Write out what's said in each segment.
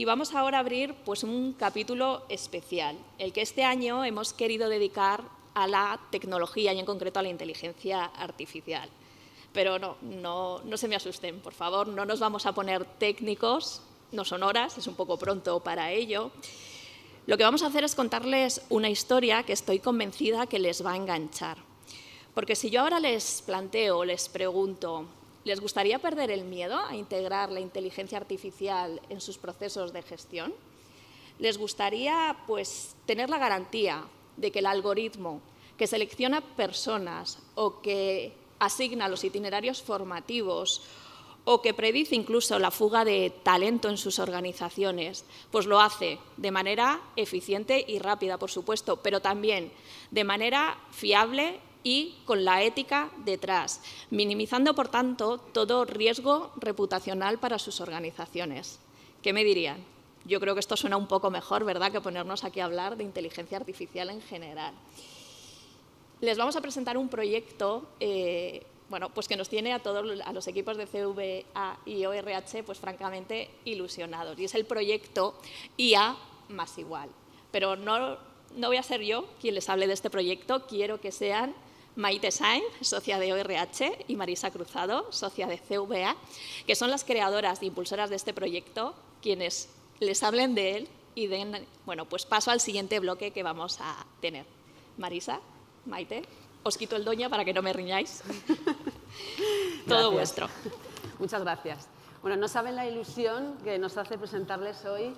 y vamos ahora a abrir pues, un capítulo especial, el que este año hemos querido dedicar a la tecnología y en concreto a la inteligencia artificial. Pero no se me asusten, por favor, no nos vamos a poner técnicos, no son horas, es un poco pronto para ello. Lo que vamos a hacer es contarles una historia que estoy convencida que les va a enganchar. Porque si yo ahora les planteo, les pregunto, ¿les gustaría perder el miedo a integrar la inteligencia artificial en sus procesos de gestión? ¿Les gustaría pues, tener la garantía de que el algoritmo que selecciona personas o que asigna los itinerarios formativos o que predice incluso la fuga de talento en sus organizaciones, pues lo hace de manera eficiente y rápida, por supuesto, pero también de manera fiable y con la ética detrás, minimizando, por tanto, todo riesgo reputacional para sus organizaciones? ¿Qué me dirían? Yo creo que esto suena un poco mejor, ¿verdad?, que ponernos aquí a hablar de inteligencia artificial en general. Les vamos a presentar un proyecto pues que nos tiene a todos a los equipos de CVA y ORH pues francamente ilusionados, y es el proyecto IA más igual. Pero no voy a ser yo quien les hable de este proyecto, quiero que sean Maite Sainz, socia de ORH, y Marisa Cruzado, socia de CVA, que son las creadoras e impulsoras de este proyecto, quienes les hablen de él y den pues paso al siguiente bloque que vamos a tener. Marisa, Maite, os quito el doña para que no me riñáis. Todo vuestro. Muchas gracias. Bueno, no saben la ilusión que nos hace presentarles hoy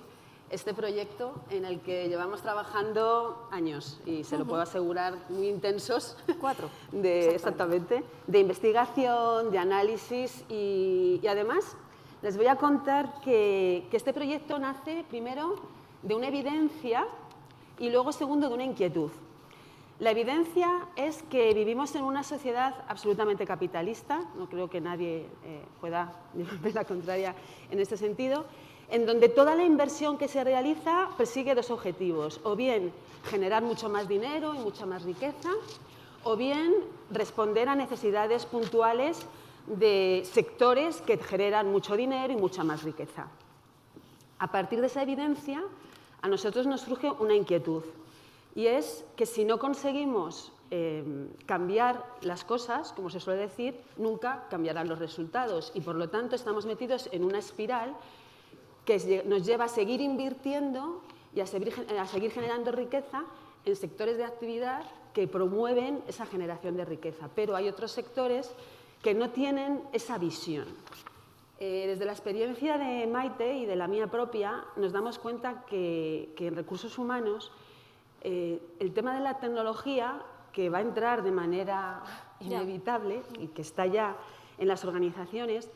este proyecto en el que llevamos trabajando años y se lo puedo asegurar, muy intensos. 4. Exactamente. De investigación, de análisis y además les voy a contar que este proyecto nace primero de una evidencia y luego segundo de una inquietud. La evidencia es que vivimos en una sociedad absolutamente capitalista, no creo que nadie pueda llevarme la contraria en este sentido, en donde toda la inversión que se realiza persigue dos objetivos, o bien generar mucho más dinero y mucha más riqueza, o bien responder a necesidades puntuales de sectores que generan mucho dinero y mucha más riqueza. A partir de esa evidencia, a nosotros nos surge una inquietud. Y es que si no conseguimos cambiar las cosas, como se suele decir, nunca cambiarán los resultados. Y por lo tanto estamos metidos en una espiral que nos lleva a seguir invirtiendo y a seguir generando riqueza en sectores de actividad que promueven esa generación de riqueza. Pero hay otros sectores que no tienen esa visión. Desde la experiencia de Maite y de la mía propia, nos damos cuenta que en recursos humanos el tema de la tecnología, que va a entrar de manera inevitable y que está ya en las organizaciones,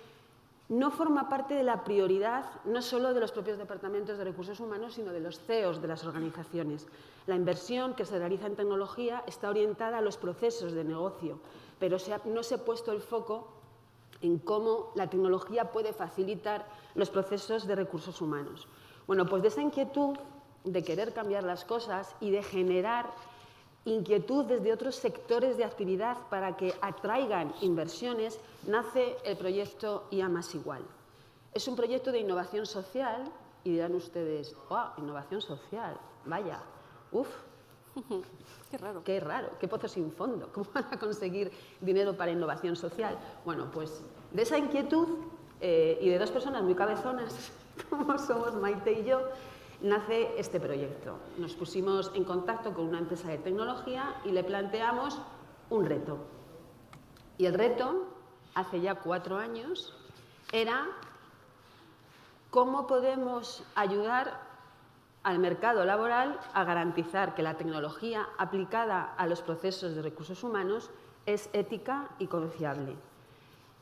no forma parte de la prioridad no solo de los propios departamentos de recursos humanos, sino de los CEOs de las organizaciones. La inversión que se realiza en tecnología está orientada a los procesos de negocio, pero no se ha puesto el foco en cómo la tecnología puede facilitar los procesos de recursos humanos. Bueno, pues de esa inquietud de querer cambiar las cosas y de generar inquietud desde otros sectores de actividad para que atraigan inversiones, nace el proyecto IA más igual. Es un proyecto de innovación social y dirán ustedes, ¡oh, innovación social! Vaya, ¡uf! Qué raro, qué pozo sin fondo, ¿cómo van a conseguir dinero para innovación social? Bueno, pues de esa inquietud y de dos personas muy cabezonas, como somos Maite y yo, nace este proyecto. Nos pusimos en contacto con una empresa de tecnología y le planteamos un reto. Y el reto, hace ya 4 años, era cómo podemos ayudar al mercado laboral a garantizar que la tecnología aplicada a los procesos de recursos humanos es ética y confiable.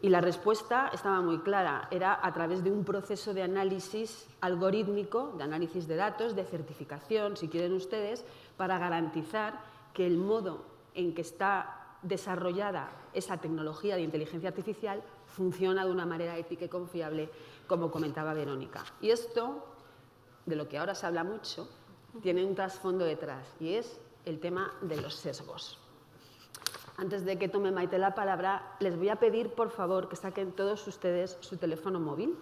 Y la respuesta estaba muy clara, era a través de un proceso de análisis algorítmico, de análisis de datos, de certificación, si quieren ustedes, para garantizar que el modo en que está desarrollada esa tecnología de inteligencia artificial funciona de una manera ética y confiable, como comentaba Verónica. Y esto, de lo que ahora se habla mucho, tiene un trasfondo detrás, y es el tema de los sesgos. Antes de que tome Maite la palabra, les voy a pedir, por favor, que saquen todos ustedes su teléfono móvil.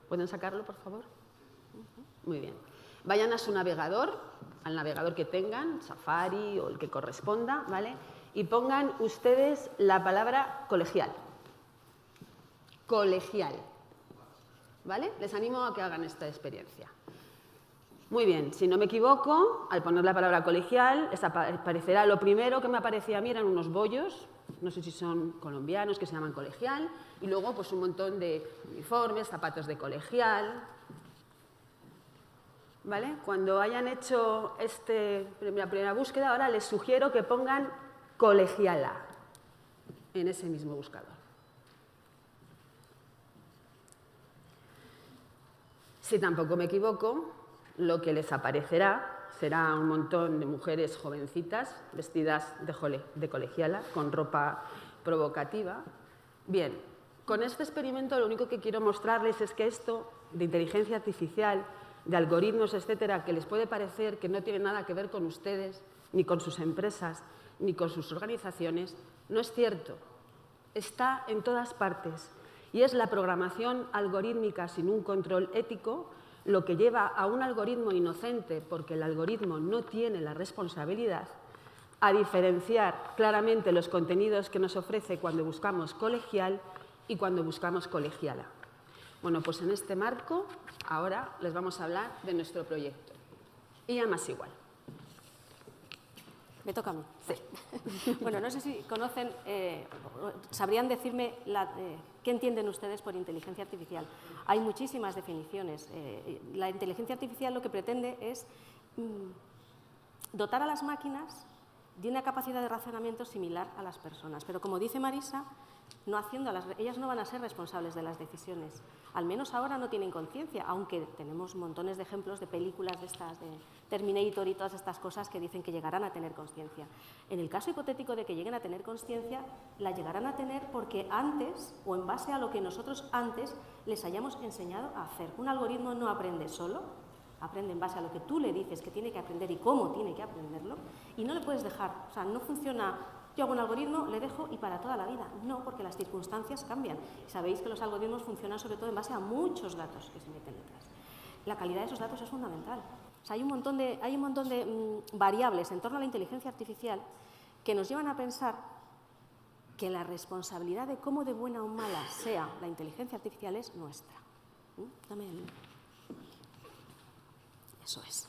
¿Pueden sacarlo, por favor? Muy bien. Vayan a su navegador, al navegador que tengan, Safari o el que corresponda, ¿vale? Y pongan ustedes la palabra colegial. Colegial. ¿Vale? Les animo a que hagan esta experiencia. Muy bien, si no me equivoco, al poner la palabra colegial, aparecerá lo primero que me aparecía a mí eran unos bollos, no sé si son colombianos, que se llaman colegial, y luego pues un montón de uniformes, zapatos de colegial. ¿Vale? Cuando hayan hecho la primera búsqueda, ahora les sugiero que pongan colegiala en ese mismo buscador. Si tampoco me equivoco, lo que les aparecerá será un montón de mujeres jovencitas vestidas de colegiala, con ropa provocativa. Bien, con este experimento lo único que quiero mostrarles es que esto de inteligencia artificial, de algoritmos, etcétera, que les puede parecer que no tiene nada que ver con ustedes, ni con sus empresas, ni con sus organizaciones, no es cierto. Está en todas partes. Y es la programación algorítmica sin un control ético lo que lleva a un algoritmo inocente, porque el algoritmo no tiene la responsabilidad, a diferenciar claramente los contenidos que nos ofrece cuando buscamos colegial y cuando buscamos colegiala. Bueno, pues en este marco ahora les vamos a hablar de nuestro proyecto. Y ya más igual. Me toca a mí. Sí. Bueno, no sé si conocen, sabrían decirme qué entienden ustedes por inteligencia artificial. Hay muchísimas definiciones. La inteligencia artificial lo que pretende es dotar a las máquinas de una capacidad de razonamiento similar a las personas. Pero como dice Marisa, ellas no van a ser responsables de las decisiones. Al menos ahora no tienen conciencia, aunque tenemos montones de ejemplos de películas de estas, de Terminator y todas estas cosas que dicen que llegarán a tener conciencia. En el caso hipotético de que lleguen a tener conciencia, la llegarán a tener porque antes, o en base a lo que nosotros antes les hayamos enseñado a hacer. Un algoritmo no aprende solo, aprende en base a lo que tú le dices que tiene que aprender y cómo tiene que aprenderlo, y no le puedes dejar, o sea, no funciona. Yo hago un algoritmo, le dejo y para toda la vida. No, porque las circunstancias cambian. Sabéis que los algoritmos funcionan sobre todo en base a muchos datos que se meten detrás. La calidad de esos datos es fundamental. O sea, hay un montón de variables en torno a la inteligencia artificial que nos llevan a pensar que la responsabilidad de cómo de buena o mala sea la inteligencia artificial es nuestra. Dame el... Eso es.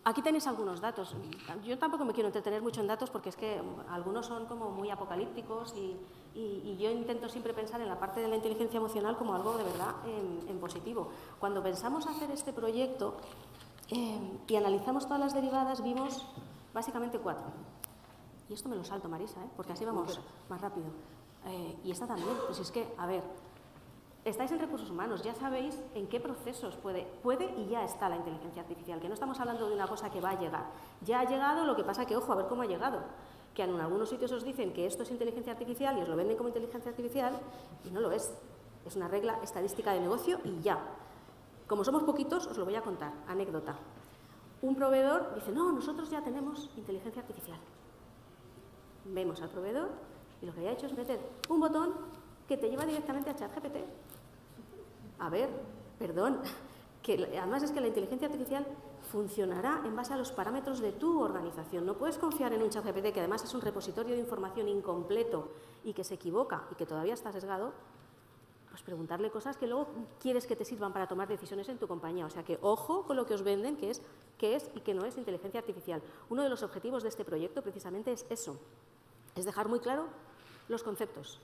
Aquí tenéis algunos datos. Yo tampoco me quiero entretener mucho en datos porque es que algunos son como muy apocalípticos y yo intento siempre pensar en la parte de la inteligencia emocional como algo de verdad en positivo. Cuando pensamos hacer este proyecto y analizamos todas las derivadas, vimos básicamente 4. Y esto me lo salto, Marisa, porque así vamos más rápido. Y esta también, pues es que, a ver... Estáis en recursos humanos, ya sabéis en qué procesos puede y ya está la inteligencia artificial, que no estamos hablando de una cosa que va a llegar. Ya ha llegado, lo que pasa que, ojo, a ver cómo ha llegado. Que en algunos sitios os dicen que esto es inteligencia artificial y os lo venden como inteligencia artificial y no lo es. Es una regla estadística de negocio y ya. Como somos poquitos, os lo voy a contar. Anécdota. Un proveedor dice, no, nosotros ya tenemos inteligencia artificial. Vemos al proveedor y lo que ha hecho es meter un botón que te lleva directamente a ChatGPT. A ver, perdón, que además es que la inteligencia artificial funcionará en base a los parámetros de tu organización. No puedes confiar en un ChatGPT que además es un repositorio de información incompleto y que se equivoca y que todavía está sesgado, pues preguntarle cosas que luego quieres que te sirvan para tomar decisiones en tu compañía. O sea que ojo con lo que os venden, que es y que no es inteligencia artificial. Uno de los objetivos de este proyecto precisamente es eso, es dejar muy claro los conceptos.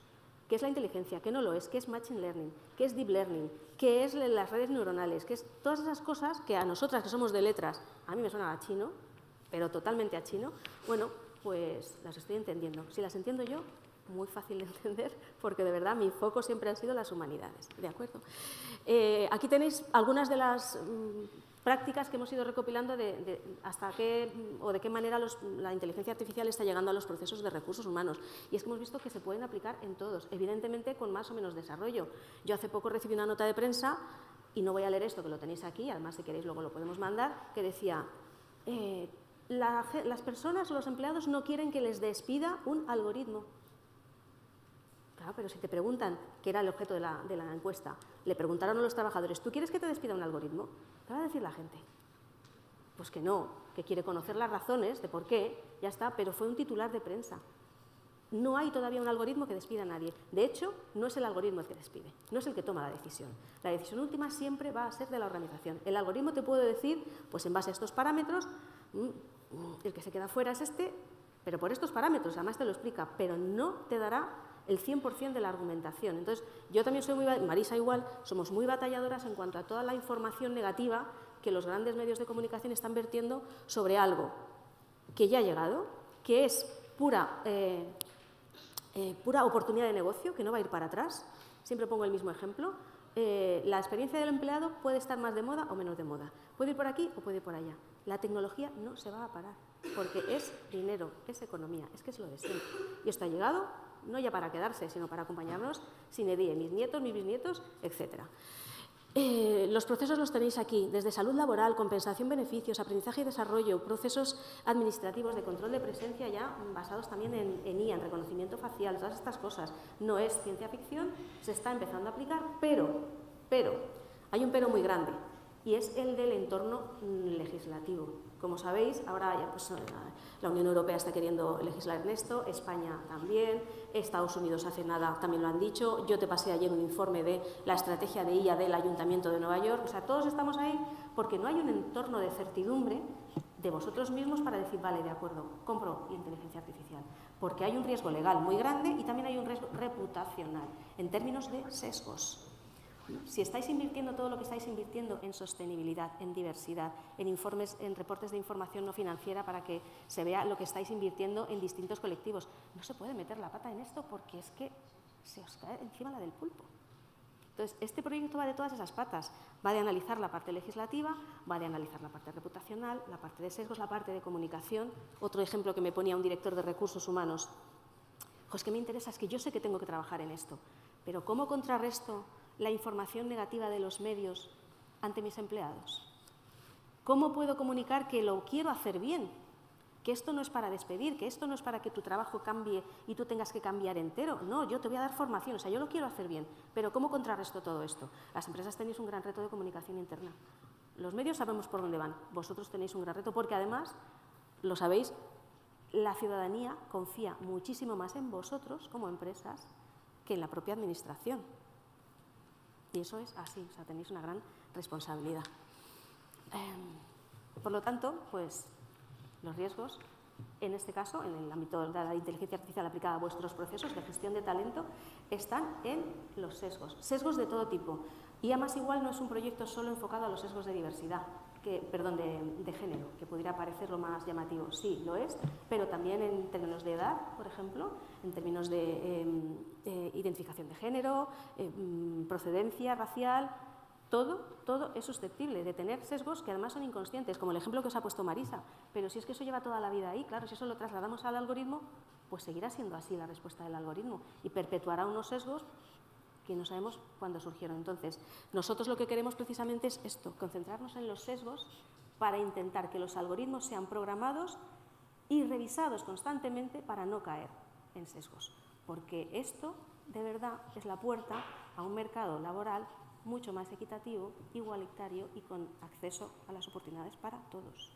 ¿Qué es la inteligencia? ¿Qué no lo es? ¿Qué es Machine Learning? ¿Qué es Deep Learning? ¿Qué es las redes neuronales? ¿Qué es todas esas cosas que a nosotras que somos de letras, a mí me suena a chino, pero totalmente a chino? Bueno, pues las estoy entendiendo. Si las entiendo yo, muy fácil de entender, porque de verdad mi foco siempre han sido las humanidades. ¿De acuerdo? Aquí tenéis algunas de las prácticas que hemos ido recopilando de hasta qué o de qué manera la inteligencia artificial está llegando a los procesos de recursos humanos. Y es que hemos visto que se pueden aplicar en todos, evidentemente con más o menos desarrollo. Yo hace poco recibí una nota de prensa, y no voy a leer esto, que lo tenéis aquí, además si queréis luego lo podemos mandar, que decía, las personas o los empleados no quieren que les despida un algoritmo. Claro, pero si te preguntan, que era el objeto de la encuesta, le preguntaron a los trabajadores, ¿tú quieres que te despida un algoritmo? ¿Qué va a decir la gente? Pues que no, que quiere conocer las razones de por qué, ya está, pero fue un titular de prensa. No hay todavía un algoritmo que despida a nadie. De hecho, no es el algoritmo el que despide, no es el que toma la decisión. La decisión última siempre va a ser de la organización. El algoritmo te puede decir, pues en base a estos parámetros, el que se queda fuera es este, pero por estos parámetros, además te lo explica, pero no te dará el 100% de la argumentación. Entonces, yo también soy Marisa igual, somos muy batalladoras en cuanto a toda la información negativa que los grandes medios de comunicación están vertiendo sobre algo que ya ha llegado, que es pura oportunidad de negocio, que no va a ir para atrás. Siempre pongo el mismo ejemplo. La experiencia del empleado puede estar más de moda o menos de moda. Puede ir por aquí o puede ir por allá. La tecnología no se va a parar, porque es dinero, es economía, es que es lo de siempre. Y esto ha llegado no ya para quedarse, sino para acompañarnos sine die, mis nietos, mis bisnietos, etc. Los procesos los tenéis aquí, desde salud laboral, compensación, beneficios, aprendizaje y desarrollo, procesos administrativos de control de presencia ya basados también en IA, en reconocimiento facial, todas estas cosas. No es ciencia ficción, se está empezando a aplicar, pero, hay un pero muy grande, y es el del entorno legislativo. Como sabéis, ahora ya, pues, la Unión Europea está queriendo legislar en esto, España también, Estados Unidos hace nada también lo han dicho, yo te pasé ayer un informe de la estrategia de IA del Ayuntamiento de Nueva York, o sea, todos estamos ahí porque no hay un entorno de certidumbre de vosotros mismos para decir, vale, de acuerdo, compro inteligencia artificial, porque hay un riesgo legal muy grande y también hay un riesgo reputacional en términos de sesgos. Si estáis invirtiendo todo lo que estáis invirtiendo en sostenibilidad, en diversidad, en informes, en reportes de información no financiera para que se vea lo que estáis invirtiendo en distintos colectivos, no se puede meter la pata en esto porque es que se os cae encima la del pulpo. Entonces, este proyecto va de todas esas patas. Va de analizar la parte legislativa, va de analizar la parte reputacional, la parte de sesgos, la parte de comunicación. Otro ejemplo que me ponía un director de recursos humanos. Pues que me interesa, es que yo sé que tengo que trabajar en esto, pero ¿cómo contrarresto la información negativa de los medios ante mis empleados? ¿Cómo puedo comunicar que lo quiero hacer bien? Que esto no es para despedir, que esto no es para que tu trabajo cambie y tú tengas que cambiar entero. No, yo te voy a dar formación, o sea, yo lo quiero hacer bien. Pero ¿cómo contrarresto todo esto? Las empresas tenéis un gran reto de comunicación interna. Los medios sabemos por dónde van. Vosotros tenéis un gran reto porque además, lo sabéis, la ciudadanía confía muchísimo más en vosotros como empresas que en la propia administración. Y eso es así, o sea, tenéis una gran responsabilidad. Por lo tanto, pues los riesgos, en este caso, en el ámbito de la inteligencia artificial aplicada a vuestros procesos de gestión de talento, están en los sesgos. Sesgos de todo tipo. IA más igual no es un proyecto solo enfocado a los sesgos de diversidad, de género, que pudiera parecer lo más llamativo. Sí, lo es, pero también en términos de edad, por ejemplo, en términos de identificación de género, procedencia racial, todo es susceptible de tener sesgos que además son inconscientes, como el ejemplo que os ha puesto Marisa. Pero si es que eso lleva toda la vida ahí, claro, si eso lo trasladamos al algoritmo, pues seguirá siendo así la respuesta del algoritmo y perpetuará unos sesgos que no sabemos cuándo surgieron. Entonces, nosotros lo que queremos precisamente es esto, concentrarnos en los sesgos para intentar que los algoritmos sean programados y revisados constantemente para no caer en sesgos. Porque esto, de verdad, es la puerta a un mercado laboral mucho más equitativo, igualitario y con acceso a las oportunidades para todos.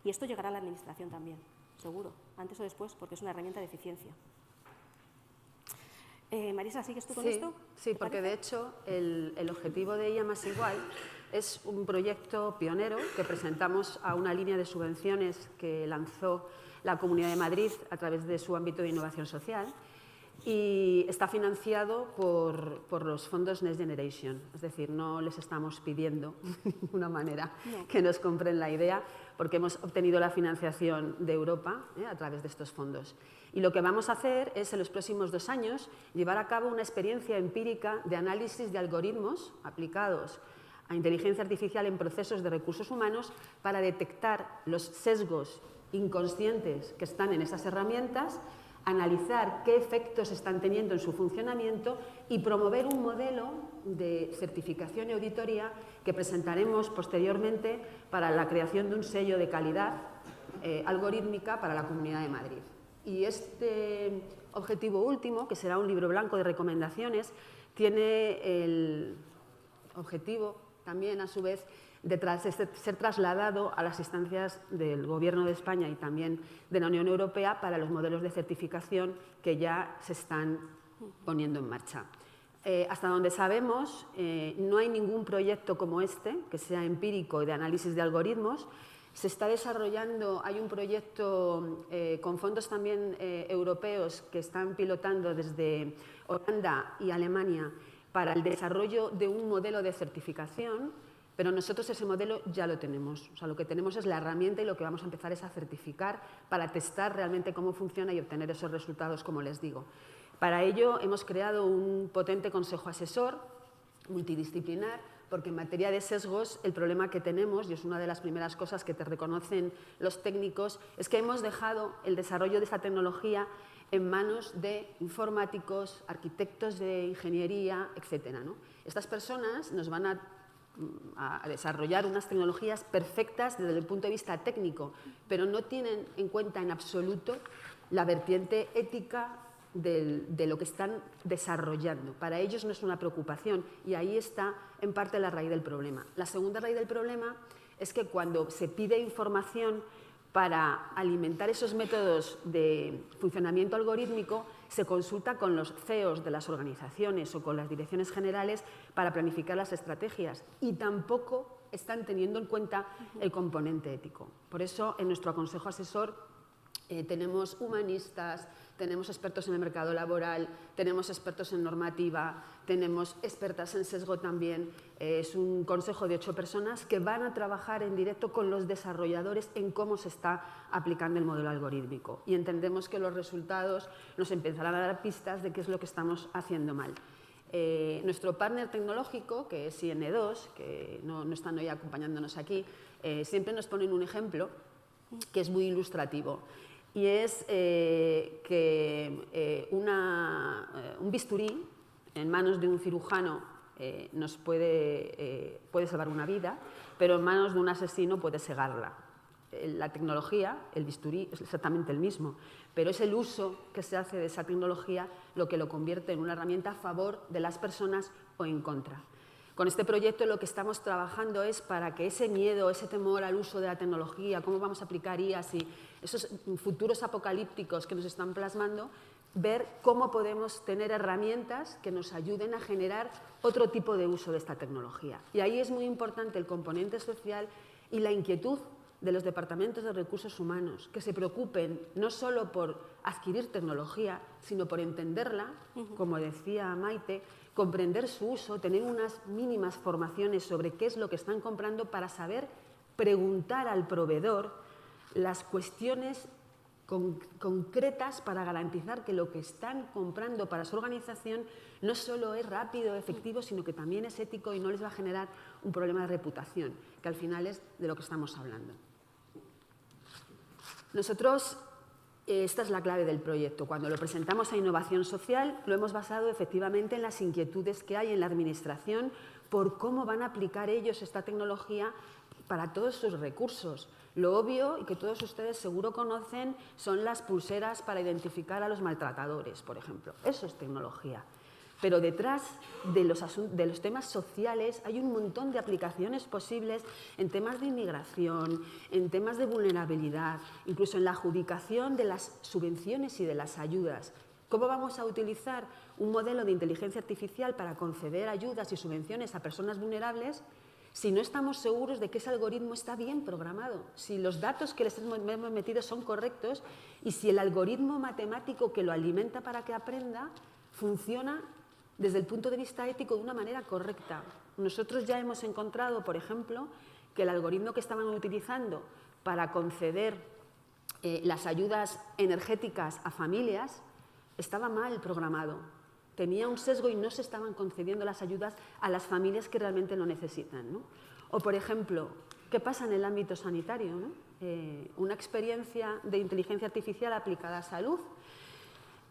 Y esto llegará a la administración también, seguro, antes o después, porque es una herramienta de eficiencia. Marisa, ¿sigues tú con esto? Sí, porque de hecho el objetivo de IA más igual es un proyecto pionero que presentamos a una línea de subvenciones que lanzó la Comunidad de Madrid a través de su ámbito de innovación social y está financiado por los fondos Next Generation. Es decir, no les estamos pidiendo de ninguna manera que nos compren la idea porque hemos obtenido la financiación de Europa a través de estos fondos. Y lo que vamos a hacer es, en los próximos 2 años, llevar a cabo una experiencia empírica de análisis de algoritmos aplicados a inteligencia artificial en procesos de recursos humanos para detectar los sesgos inconscientes que están en esas herramientas, analizar qué efectos están teniendo en su funcionamiento y promover un modelo de certificación y auditoría que presentaremos posteriormente para la creación de un sello de calidad algorítmica para la Comunidad de Madrid. Y este objetivo último, que será un libro blanco de recomendaciones, tiene el objetivo también, a su vez, de ser trasladado a las instancias del Gobierno de España y también de la Unión Europea para los modelos de certificación que ya se están poniendo en marcha. Hasta donde sabemos, no hay ningún proyecto como este, que sea empírico y de análisis de algoritmos. Se está desarrollando, hay un proyecto con fondos también europeos que están pilotando desde Holanda y Alemania para el desarrollo de un modelo de certificación, pero nosotros ese modelo ya lo tenemos. O sea, lo que tenemos es la herramienta y lo que vamos a empezar es a certificar para testar realmente cómo funciona y obtener esos resultados, como les digo. Para ello hemos creado un potente consejo asesor multidisciplinar, porque en materia de sesgos el problema que tenemos, y es una de las primeras cosas que te reconocen los técnicos, es que hemos dejado el desarrollo de esta tecnología en manos de informáticos, arquitectos de ingeniería, etcétera, ¿no? Estas personas nos van a desarrollar unas tecnologías perfectas desde el punto de vista técnico, pero no tienen en cuenta en absoluto la vertiente ética de lo que están desarrollando. Para ellos no es una preocupación y ahí está en parte la raíz del problema. La segunda raíz del problema es que cuando se pide información para alimentar esos métodos de funcionamiento algorítmico, se consulta con los CEOs de las organizaciones o con las direcciones generales para planificar las estrategias y tampoco están teniendo en cuenta el componente ético. Por eso, en nuestro consejo asesor tenemos humanistas, tenemos expertos en el mercado laboral, tenemos expertos en normativa, tenemos expertas en sesgo también. Es un consejo de 8 personas que van a trabajar en directo con los desarrolladores en cómo se está aplicando el modelo algorítmico. Y entendemos que los resultados nos empezarán a dar pistas de qué es lo que estamos haciendo mal. Nuestro partner tecnológico, que es IN2, que no están hoy acompañándonos aquí, siempre nos ponen un ejemplo que es muy ilustrativo. Y es que un bisturí en manos de un cirujano nos puede salvar una vida, pero en manos de un asesino puede cegarla. La tecnología, el bisturí, es exactamente el mismo, pero es el uso que se hace de esa tecnología lo que lo convierte en una herramienta a favor de las personas o en contra. Con este proyecto lo que estamos trabajando es para que ese miedo, ese temor al uso de la tecnología, cómo vamos a aplicar IAs y esos futuros apocalípticos que nos están plasmando, ver cómo podemos tener herramientas que nos ayuden a generar otro tipo de uso de esta tecnología. Y ahí es muy importante el componente social y la inquietud de los departamentos de recursos humanos, que se preocupen no solo por adquirir tecnología, sino por entenderla, como decía Maite, comprender su uso, tener unas mínimas formaciones sobre qué es lo que están comprando para saber preguntar al proveedor las cuestiones concretas para garantizar que lo que están comprando para su organización no solo es rápido, efectivo, sino que también es ético y no les va a generar un problema de reputación, que al final es de lo que estamos hablando. Nosotros, esta es la clave del proyecto. Cuando lo presentamos a Innovación Social, lo hemos basado efectivamente en las inquietudes que hay en la Administración por cómo van a aplicar ellos esta tecnología para todos sus recursos. Lo obvio, y que todos ustedes seguro conocen, son las pulseras para identificar a los maltratadores, por ejemplo. Eso es tecnología. Pero detrás de los temas sociales hay un montón de aplicaciones posibles en temas de inmigración, en temas de vulnerabilidad, incluso en la adjudicación de las subvenciones y de las ayudas. ¿Cómo vamos a utilizar un modelo de inteligencia artificial para conceder ayudas y subvenciones a personas vulnerables si no estamos seguros de que ese algoritmo está bien programado, si los datos que les hemos metido son correctos y si el algoritmo matemático que lo alimenta para que aprenda funciona desde el punto de vista ético de una manera correcta? Nosotros ya hemos encontrado, por ejemplo, que el algoritmo que estaban utilizando para conceder las ayudas energéticas a familias estaba mal programado. Tenía un sesgo y no se estaban concediendo las ayudas a las familias que realmente lo necesitan, ¿no? O, por ejemplo, ¿qué pasa en el ámbito sanitario, ¿no? Una experiencia de inteligencia artificial aplicada a salud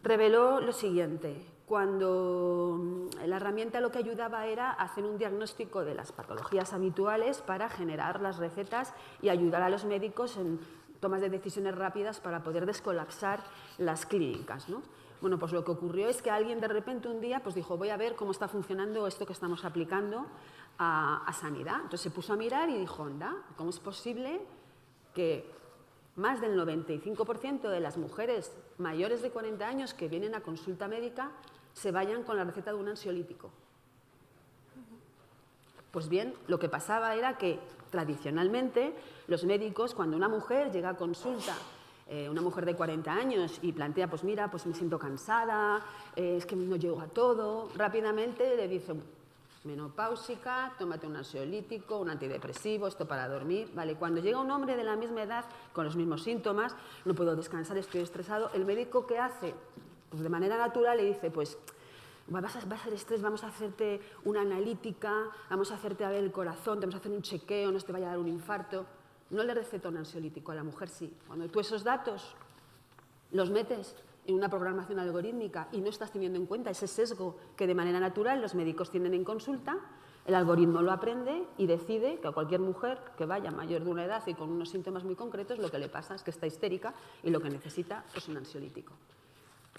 reveló lo siguiente. Cuando la herramienta lo que ayudaba era hacer un diagnóstico de las patologías habituales para generar las recetas y ayudar a los médicos en tomas de decisiones rápidas para poder descolapsar las clínicas, ¿no? Bueno, pues lo que ocurrió es que alguien de repente un día pues dijo, voy a ver cómo está funcionando esto que estamos aplicando a sanidad. Entonces se puso a mirar y dijo, anda, ¿cómo es posible que más del 95% de las mujeres mayores de 40 años que vienen a consulta médica se vayan con la receta de un ansiolítico? Pues bien, lo que pasaba era que tradicionalmente los médicos, cuando una mujer llega a consulta, una mujer de 40 años y plantea, pues mira, pues me siento cansada, es que no llego a todo, rápidamente le dicen, menopáusica, tómate un ansiolítico, un antidepresivo, esto para dormir, ¿vale? Cuando llega un hombre de la misma edad, con los mismos síntomas, no puedo descansar, estoy estresado, el médico, ¿qué hace? Pues de manera natural le dice, pues vas a ser estrés, vamos a hacerte una analítica, vamos a hacerte a ver el corazón, te vamos a hacer un chequeo, no te vaya a dar un infarto. No le receta un ansiolítico, a la mujer sí. Cuando tú esos datos los metes en una programación algorítmica y no estás teniendo en cuenta ese sesgo que de manera natural los médicos tienen en consulta, el algoritmo lo aprende y decide que a cualquier mujer que vaya mayor de una edad y con unos síntomas muy concretos, lo que le pasa es que está histérica y lo que necesita es un ansiolítico.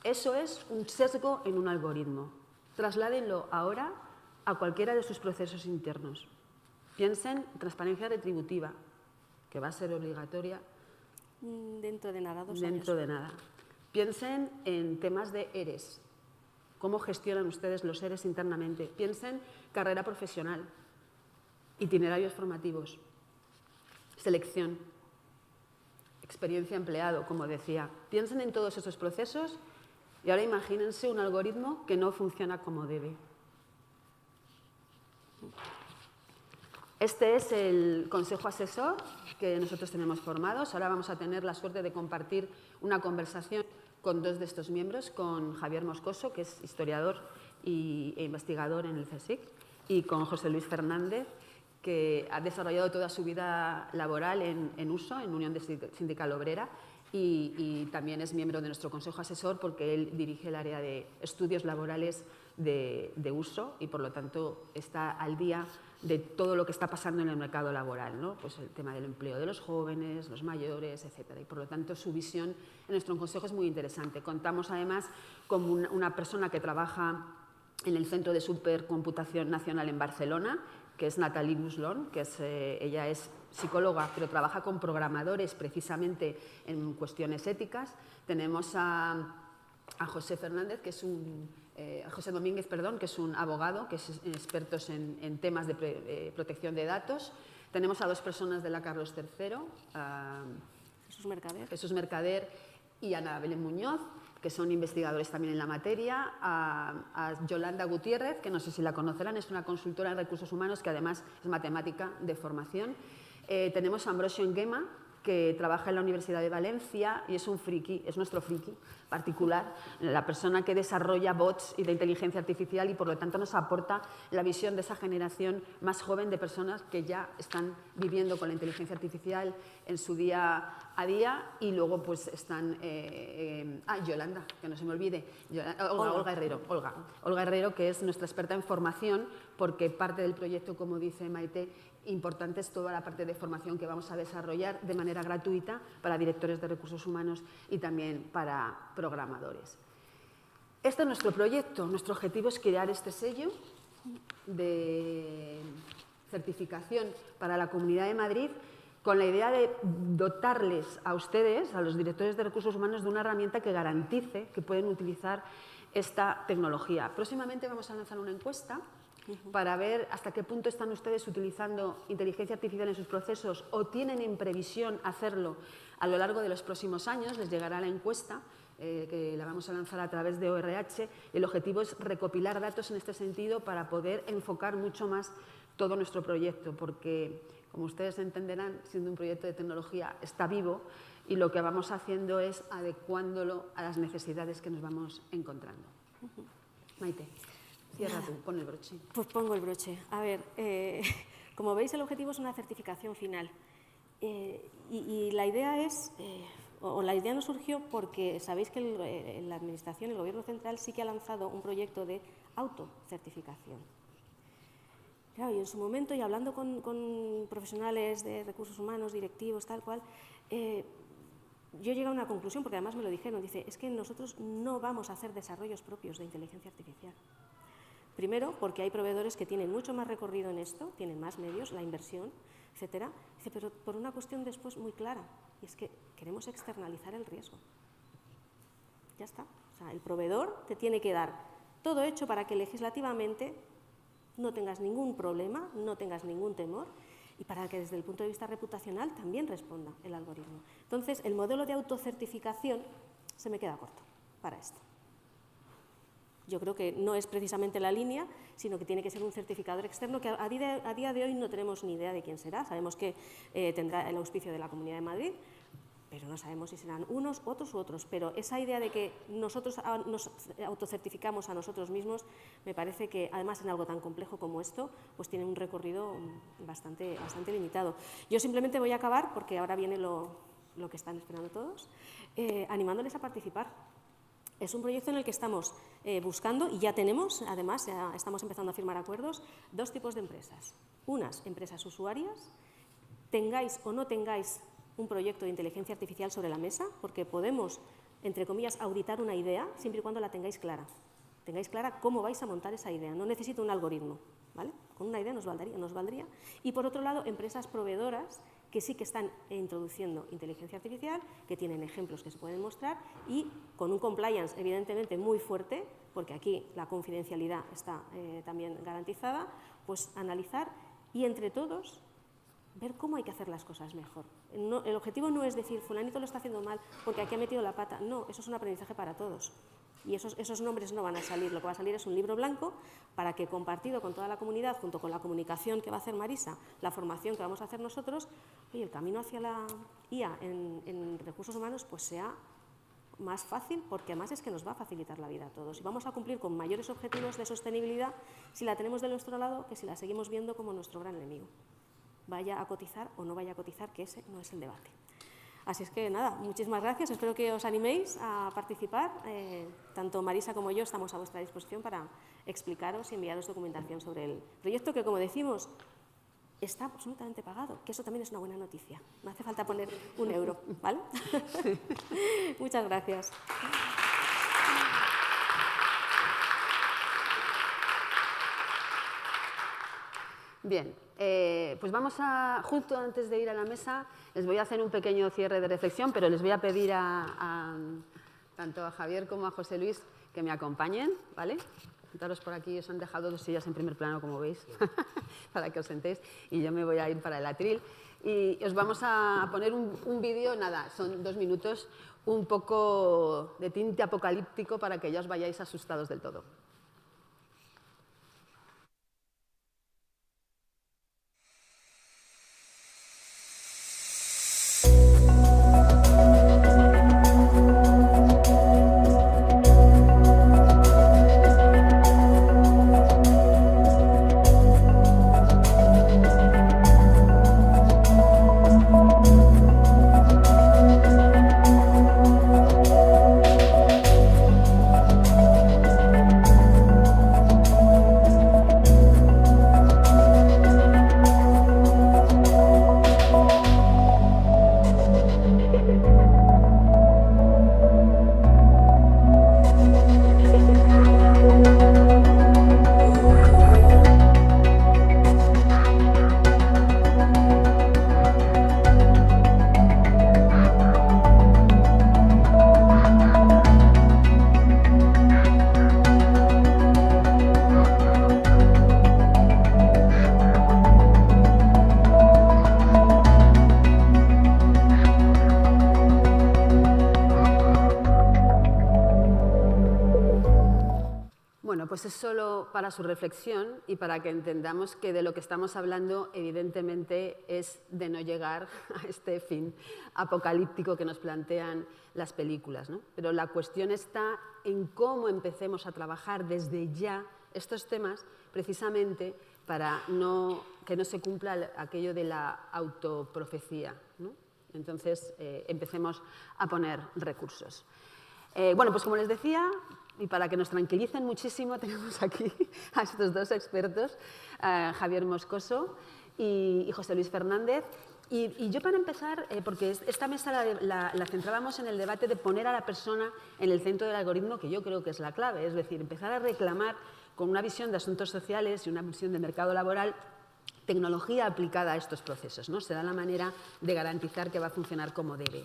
Eso es un sesgo en un algoritmo. Trasládenlo ahora a cualquiera de sus procesos internos. Piensen en transparencia retributiva, que va a ser obligatoria dentro de nada, 2 años. Dentro de nada. Piensen en temas de ERES. ¿Cómo gestionan ustedes los ERES internamente? Piensen carrera profesional, itinerarios formativos, selección, experiencia empleado, como decía. Piensen en todos esos procesos y ahora imagínense un algoritmo que no funciona como debe. Este es el consejo asesor que nosotros tenemos formados. Ahora vamos a tener la suerte de compartir una conversación con 2 de estos miembros, con Javier Moscoso, que es historiador e investigador en el CSIC, y con José Luis Fernández, que ha desarrollado toda su vida laboral en USO, en Unión Sindical Obrera, y también es miembro de nuestro consejo asesor porque él dirige el área de estudios laborales de USO y, por lo tanto, está al día de todo lo que está pasando en el mercado laboral, ¿no? Pues el tema del empleo de los jóvenes, los mayores, etcétera. Y, por lo tanto, su visión en nuestro consejo es muy interesante. Contamos, además, con una persona que trabaja en el Centro de Supercomputación Nacional en Barcelona, que es Nathalie Buslon, que ella es psicóloga, pero trabaja con programadores precisamente en cuestiones éticas. Tenemos a José Fernández, que es José Domínguez, perdón, que es un abogado, que es experto en temas de protección de datos. Tenemos a 2 personas de la Carlos III, Jesús Mercader y Ana Belén Muñoz, que son investigadores también en la materia, a Yolanda Gutiérrez, que no sé si la conocerán, es una consultora en recursos humanos que además es matemática de formación. Tenemos a Ambrosio Nguema, que trabaja en la Universidad de Valencia y es un friki, es nuestro friki particular, la persona que desarrolla bots y de inteligencia artificial y por lo tanto nos aporta la visión de esa generación más joven de personas que ya están viviendo con la inteligencia artificial en su día a día y luego pues están Yolanda, que no se me olvide, Olga Herrero, que es nuestra experta en formación, porque parte del proyecto, como dice Maite, importante es toda la parte de formación que vamos a desarrollar de manera gratuita para directores de recursos humanos y también para programadores. Este es nuestro proyecto. Nuestro objetivo es crear este sello de certificación para la Comunidad de Madrid con la idea de dotarles a ustedes, a los directores de recursos humanos, de una herramienta que garantice que pueden utilizar esta tecnología. Próximamente vamos a lanzar una encuesta para ver hasta qué punto están ustedes utilizando inteligencia artificial en sus procesos o tienen en previsión hacerlo a lo largo de los próximos años. Les llegará la encuesta que la vamos a lanzar a través de ORH. El objetivo es recopilar datos en este sentido para poder enfocar mucho más todo nuestro proyecto, porque, como ustedes entenderán, siendo un proyecto de tecnología, está vivo y lo que vamos haciendo es adecuándolo a las necesidades que nos vamos encontrando. Maite. Cierra tú, pon el broche. Pues pongo el broche. A ver, como veis, el objetivo es una certificación final. Y la idea es, la idea nos surgió porque sabéis que la Administración, el Gobierno Central, sí que ha lanzado un proyecto de autocertificación. Claro, y en su momento, y hablando con profesionales de recursos humanos, directivos, tal cual, yo llegué a una conclusión, porque además me lo dijeron, dice, es que nosotros no vamos a hacer desarrollos propios de inteligencia artificial. Primero, porque hay proveedores que tienen mucho más recorrido en esto, tienen más medios, la inversión, etcétera. Dice, pero por una cuestión después muy clara, y es que queremos externalizar el riesgo. Ya está. O sea, el proveedor te tiene que dar todo hecho para que legislativamente no tengas ningún problema, no tengas ningún temor, y para que desde el punto de vista reputacional también responda el algoritmo. Entonces, el modelo de autocertificación se me queda corto para esto. Yo creo que no es precisamente la línea, sino que tiene que ser un certificador externo que a día de hoy no tenemos ni idea de quién será. Sabemos que tendrá el auspicio de la Comunidad de Madrid, pero no sabemos si serán unos, otros u otros. Pero esa idea de que nosotros nos autocertificamos a nosotros mismos, me parece que, además, en algo tan complejo como esto, pues tiene un recorrido bastante limitado. Yo simplemente voy a acabar, porque ahora viene lo que están esperando todos, animándoles a participar. Es un proyecto en el que estamos buscando, y ya tenemos, además, ya estamos empezando a firmar acuerdos, dos tipos de empresas. Unas empresas usuarias, tengáis o no tengáis un proyecto de inteligencia artificial sobre la mesa, porque podemos, entre comillas, auditar una idea, siempre y cuando la tengáis clara. Tengáis clara cómo vais a montar esa idea. No necesito un algoritmo, ¿vale? Con una idea nos valdría. Y, por otro lado, empresas proveedoras que sí que están introduciendo inteligencia artificial, que tienen ejemplos que se pueden mostrar y con un compliance evidentemente muy fuerte, porque aquí la confidencialidad está también garantizada, pues analizar y entre todos ver cómo hay que hacer las cosas mejor. El objetivo no es decir, fulanito lo está haciendo mal porque aquí ha metido la pata. No, eso es un aprendizaje para todos. Y esos nombres no van a salir. Lo que va a salir es un libro blanco para que, compartido con toda la comunidad, junto con la comunicación que va a hacer Marisa, la formación que vamos a hacer nosotros, oye, el camino hacia la IA en recursos humanos pues sea más fácil, porque además es que nos va a facilitar la vida a todos. Y vamos a cumplir con mayores objetivos de sostenibilidad si la tenemos de nuestro lado que si la seguimos viendo como nuestro gran enemigo. Vaya a cotizar o no vaya a cotizar, que ese no es el debate. Así es que nada, muchísimas gracias, espero que os animéis a participar. Tanto Marisa como yo estamos a vuestra disposición para explicaros y enviaros documentación sobre el proyecto que, como decimos, está absolutamente pagado, que eso también es una buena noticia. No hace falta poner €1, ¿vale? Sí. Muchas gracias. Bien, pues vamos a, justo antes de ir a la mesa, les voy a hacer un pequeño cierre de reflexión, pero les voy a pedir tanto a Javier como a José Luis que me acompañen, ¿vale? Sentaros por aquí, os han dejado 2 sillas en primer plano, como veis, para que os sentéis, y yo me voy a ir para el atril. Y os vamos a poner un vídeo, nada, son 2 minutos, un poco de tinte apocalíptico para que ya os vayáis asustados del todo. Pues es solo para su reflexión y para que entendamos que de lo que estamos hablando, evidentemente, es de no llegar a este fin apocalíptico que nos plantean las películas, ¿no? Pero la cuestión está en cómo empecemos a trabajar desde ya estos temas, precisamente para que no se cumpla aquello de la autoprofecía, ¿no? Entonces, empecemos a poner recursos. Bueno, pues como les decía, y para que nos tranquilicen muchísimo, tenemos aquí a estos 2 expertos, Javier Moscoso y José Luis Fernández, Y yo para empezar, porque esta mesa la centrábamos en el debate de poner a la persona en el centro del algoritmo, que yo creo que es la clave, es decir, empezar a reclamar con una visión de asuntos sociales y una visión de mercado laboral tecnología aplicada a estos procesos, ¿no? Será la manera de garantizar que va a funcionar como debe.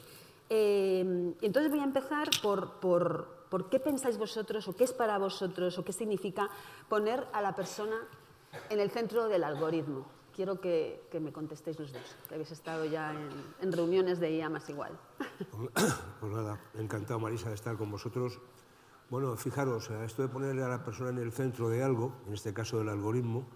Entonces voy a empezar por qué pensáis vosotros, o qué es para vosotros, o qué significa poner a la persona en el centro del algoritmo. Quiero que me contestéis los dos, que habéis estado ya en reuniones de IA más igual. Pues nada, encantado, Marisa, de estar con vosotros. Bueno, fijaros, esto de poner a la persona en el centro de algo, en este caso del algoritmo,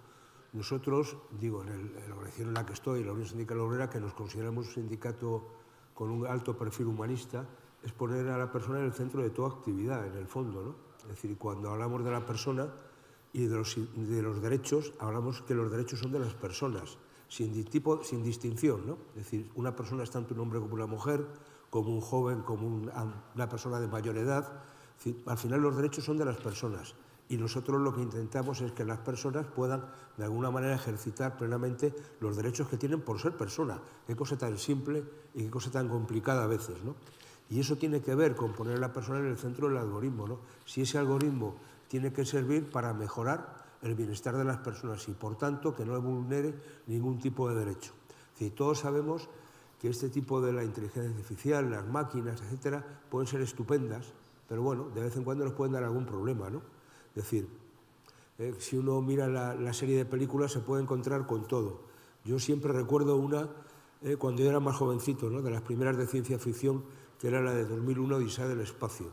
nosotros, digo, en la organización en la que estoy, la Unión Sindical Obrera, que nos consideramos un sindicato con un alto perfil humanista, es poner a la persona en el centro de toda actividad, en el fondo, ¿no? Es decir, cuando hablamos de la persona y de los derechos, hablamos que los derechos son de las personas, sin distinción, ¿no? Es decir, una persona es tanto un hombre como una mujer, como un joven, como una persona de mayor edad. Es decir, al final los derechos son de las personas. Y nosotros lo que intentamos es que las personas puedan, de alguna manera, ejercitar plenamente los derechos que tienen por ser persona. Qué cosa tan simple y qué cosa tan complicada a veces, ¿no? Y eso tiene que ver con poner a la persona en el centro del algoritmo, ¿no? Si ese algoritmo tiene que servir para mejorar el bienestar de las personas y, por tanto, que no vulnere ningún tipo de derecho. Es decir, todos sabemos que este tipo de la inteligencia artificial, las máquinas, etcétera, pueden ser estupendas, pero bueno, de vez en cuando nos pueden dar algún problema, ¿no? Es decir, si uno mira la serie de películas se puede encontrar con todo. Yo siempre recuerdo una, cuando yo era más jovencito, ¿no? De las primeras de ciencia ficción, que era la de 2001, Odisea del espacio,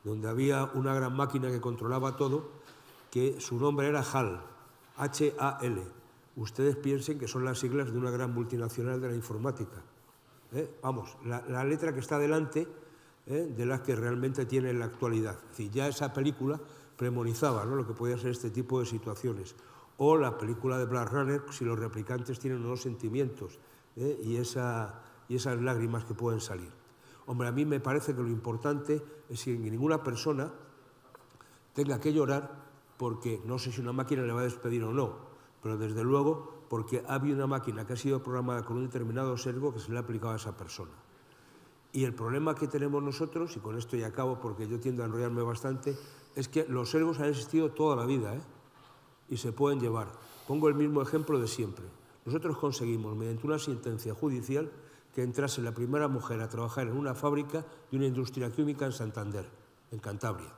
donde había una gran máquina que controlaba todo, que su nombre era HAL, H-A-L. Ustedes piensen que son las siglas de una gran multinacional de la informática. Vamos, la letra que está delante de las que realmente tiene en la actualidad. Es decir, ya esa película premonizaba, ¿no?, lo que podía ser este tipo de situaciones. O la película de Blade Runner, si los replicantes tienen unos sentimientos y esas lágrimas que pueden salir. Hombre, a mí me parece que lo importante es que ninguna persona tenga que llorar porque no sé si una máquina le va a despedir o no, pero desde luego porque ha habido una máquina que ha sido programada con un determinado sesgo que se le ha aplicado a esa persona. Y el problema que tenemos nosotros, y con esto ya acabo porque yo tiendo a enrollarme bastante, es que los sesgos han existido toda la vida, y se pueden llevar. Pongo el mismo ejemplo de siempre. Nosotros conseguimos, mediante una sentencia judicial, que entrase la primera mujer a trabajar en una fábrica de una industria química en Santander, en Cantabria.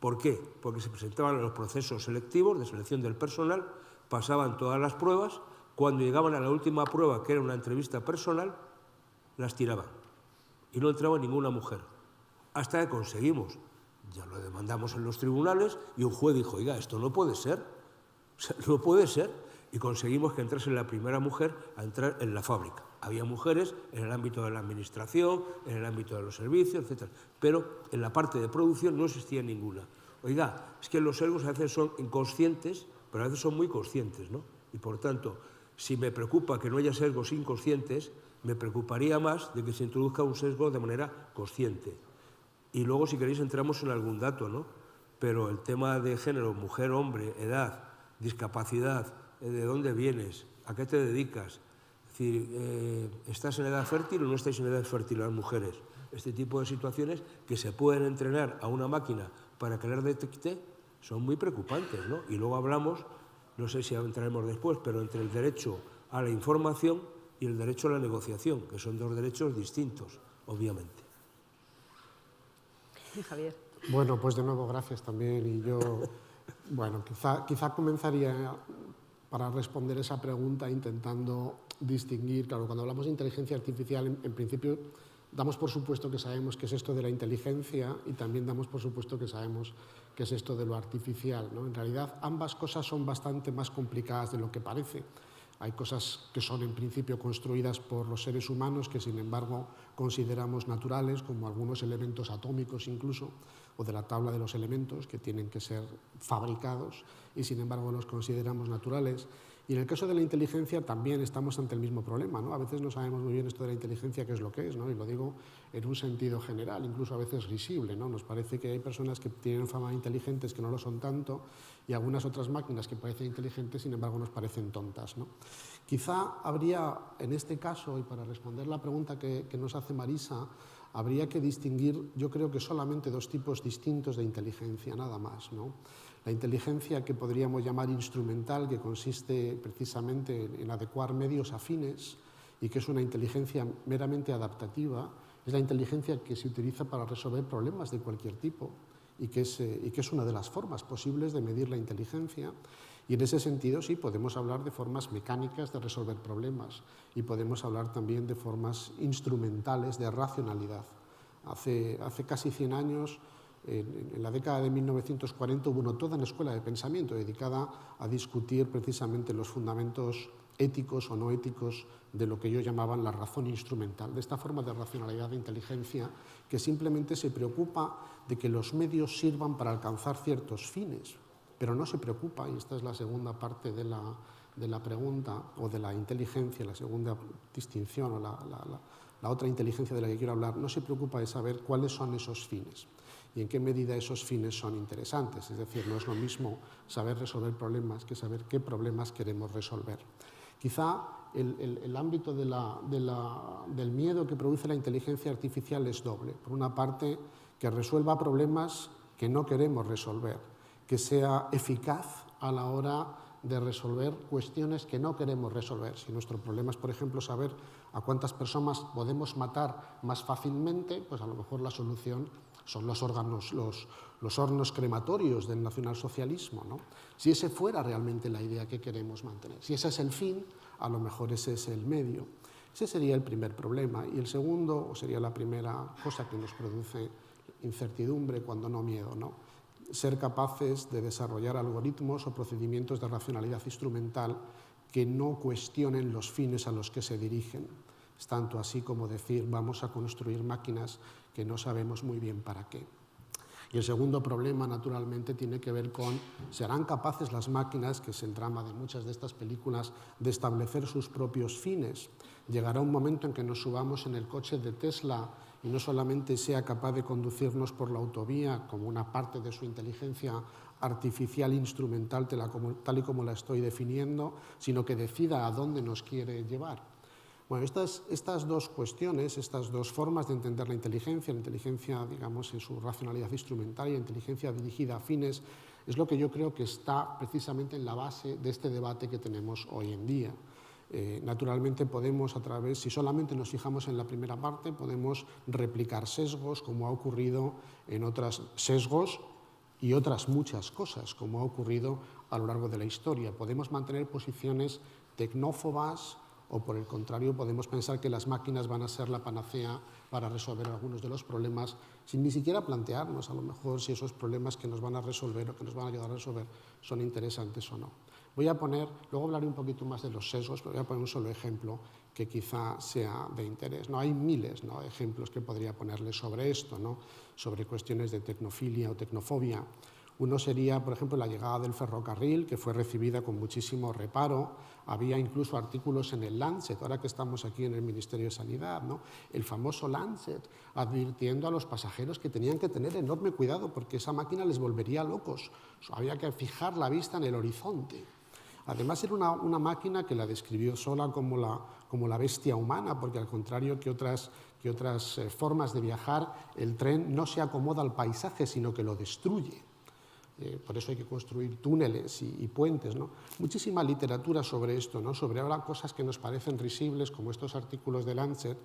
¿Por qué? Porque se presentaban los procesos selectivos de selección del personal, pasaban todas las pruebas, cuando llegaban a la última prueba, que era una entrevista personal, las tiraban. Y no entraba ninguna mujer. Hasta que conseguimos, ya lo demandamos en los tribunales, y un juez dijo, oiga, esto no puede ser, o sea, no puede ser. Y conseguimos que entrase la primera mujer a entrar en la fábrica. Había mujeres en el ámbito de la administración, en el ámbito de los servicios, etc. Pero en la parte de producción no existía ninguna. Oiga, es que los sesgos a veces son inconscientes, pero a veces son muy conscientes, ¿no? Y por tanto, si me preocupa que no haya sesgos inconscientes, me preocuparía más de que se introduzca un sesgo de manera consciente. Y luego, si queréis, entramos en algún dato, ¿no? Pero el tema de género, mujer, hombre, edad, discapacidad, de dónde vienes, a qué te dedicas, es decir, ¿estás en edad fértil o no estáis en edad fértil las mujeres? Este tipo de situaciones que se pueden entrenar a una máquina para que las detecte son muy preocupantes, ¿no? Y luego hablamos, no sé si entraremos después, pero entre el derecho a la información y el derecho a la negociación, que son dos derechos distintos, obviamente. Sí, Javier. Bueno, pues de nuevo gracias también. Y yo, bueno, quizá comenzaría para responder esa pregunta intentando distinguir, claro, cuando hablamos de inteligencia artificial, en principio damos por supuesto que sabemos qué es esto de la inteligencia y también damos por supuesto que sabemos qué es esto de lo artificial, ¿no? En realidad ambas cosas son bastante más complicadas de lo que parece. Hay cosas que son en principio construidas por los seres humanos que sin embargo consideramos naturales, como algunos elementos atómicos incluso, o de la tabla de los elementos que tienen que ser fabricados y sin embargo los consideramos naturales. Y en el caso de la inteligencia también estamos ante el mismo problema, ¿no? A veces no sabemos muy bien esto de la inteligencia qué es lo que es, ¿no? Y lo digo en un sentido general, incluso a veces risible, ¿no? Nos parece que hay personas que tienen fama de inteligentes que no lo son tanto y algunas otras máquinas que parecen inteligentes sin embargo nos parecen tontas, ¿no? Quizá habría, en este caso, y para responder la pregunta que nos hace Marisa, habría que distinguir, yo creo que solamente dos tipos distintos de inteligencia, nada más, ¿no? La inteligencia que podríamos llamar instrumental, que consiste precisamente en adecuar medios afines y que es una inteligencia meramente adaptativa, es la inteligencia que se utiliza para resolver problemas de cualquier tipo y que es una de las formas posibles de medir la inteligencia. Y en ese sentido sí podemos hablar de formas mecánicas de resolver problemas y podemos hablar también de formas instrumentales de racionalidad. Hace casi 100 años, en la década de 1940, hubo toda una escuela de pensamiento dedicada a discutir precisamente los fundamentos éticos o no éticos de lo que ellos llamaban la razón instrumental, de esta forma de racionalidad de inteligencia que simplemente se preocupa de que los medios sirvan para alcanzar ciertos fines, pero no se preocupa, y esta es la segunda parte de la pregunta, o de la inteligencia, la segunda distinción, o la otra inteligencia de la que quiero hablar, no se preocupa de saber cuáles son esos fines y en qué medida esos fines son interesantes. Es decir, no es lo mismo saber resolver problemas que saber qué problemas queremos resolver. Quizá el ámbito del miedo que produce la inteligencia artificial es doble. Por una parte, que resuelva problemas que no queremos resolver, que sea eficaz a la hora de resolver cuestiones que no queremos resolver. Si nuestro problema es, por ejemplo, saber a cuántas personas podemos matar más fácilmente, pues a lo mejor la solución son los hornos crematorios del nacionalsocialismo, ¿no? Si ese fuera realmente la idea que queremos mantener, si ese es el fin, a lo mejor ese es el medio. Ese sería el primer problema. Y el segundo, o sería la primera cosa que nos produce incertidumbre, cuando no miedo, ¿no? Ser capaces de desarrollar algoritmos o procedimientos de racionalidad instrumental que no cuestionen los fines a los que se dirigen. Es tanto así como decir, vamos a construir máquinas que no sabemos muy bien para qué. Y el segundo problema, naturalmente, tiene que ver con, ¿serán capaces las máquinas, que es el drama de muchas de estas películas, de establecer sus propios fines? Llegará un momento en que nos subamos en el coche de Tesla y no solamente sea capaz de conducirnos por la autovía como una parte de su inteligencia artificial instrumental tal y como la estoy definiendo, sino que decida a dónde nos quiere llevar. Bueno, estas dos cuestiones, estas dos formas de entender la inteligencia, digamos, en su racionalidad instrumental y la inteligencia dirigida a fines, es lo que yo creo que está precisamente en la base de este debate que tenemos hoy en día. Naturalmente podemos, si solamente nos fijamos en la primera parte, podemos replicar sesgos, como ha ocurrido en otras sesgos y otras muchas cosas, como ha ocurrido a lo largo de la historia. Podemos mantener posiciones tecnófobas, o por el contrario podemos pensar que las máquinas van a ser la panacea para resolver algunos de los problemas sin ni siquiera plantearnos a lo mejor si esos problemas que nos van a resolver o que nos van a ayudar a resolver son interesantes o no. Voy a poner, luego hablaré un poquito más de los sesgos, pero voy a poner un solo ejemplo que quizá sea de interés. ¿No? Hay miles, ¿no?, de ejemplos que podría ponerles sobre esto, ¿no?, sobre cuestiones de tecnofilia o tecnofobia. Uno sería, por ejemplo, la llegada del ferrocarril, que fue recibida con muchísimo reparo. Había incluso artículos en el Lancet, ahora que estamos aquí en el Ministerio de Sanidad, ¿no?, el famoso Lancet, advirtiendo a los pasajeros que tenían que tener enorme cuidado porque esa máquina les volvería locos. Había que fijar la vista en el horizonte. Además, era una máquina que la describió sola como la bestia humana, porque al contrario que otras formas de viajar, el tren no se acomoda al paisaje, sino que lo destruye. Por eso hay que construir túneles y puentes, ¿no? Muchísima literatura sobre esto, ¿no?, sobre ahora cosas que nos parecen risibles, como estos artículos de Lancet,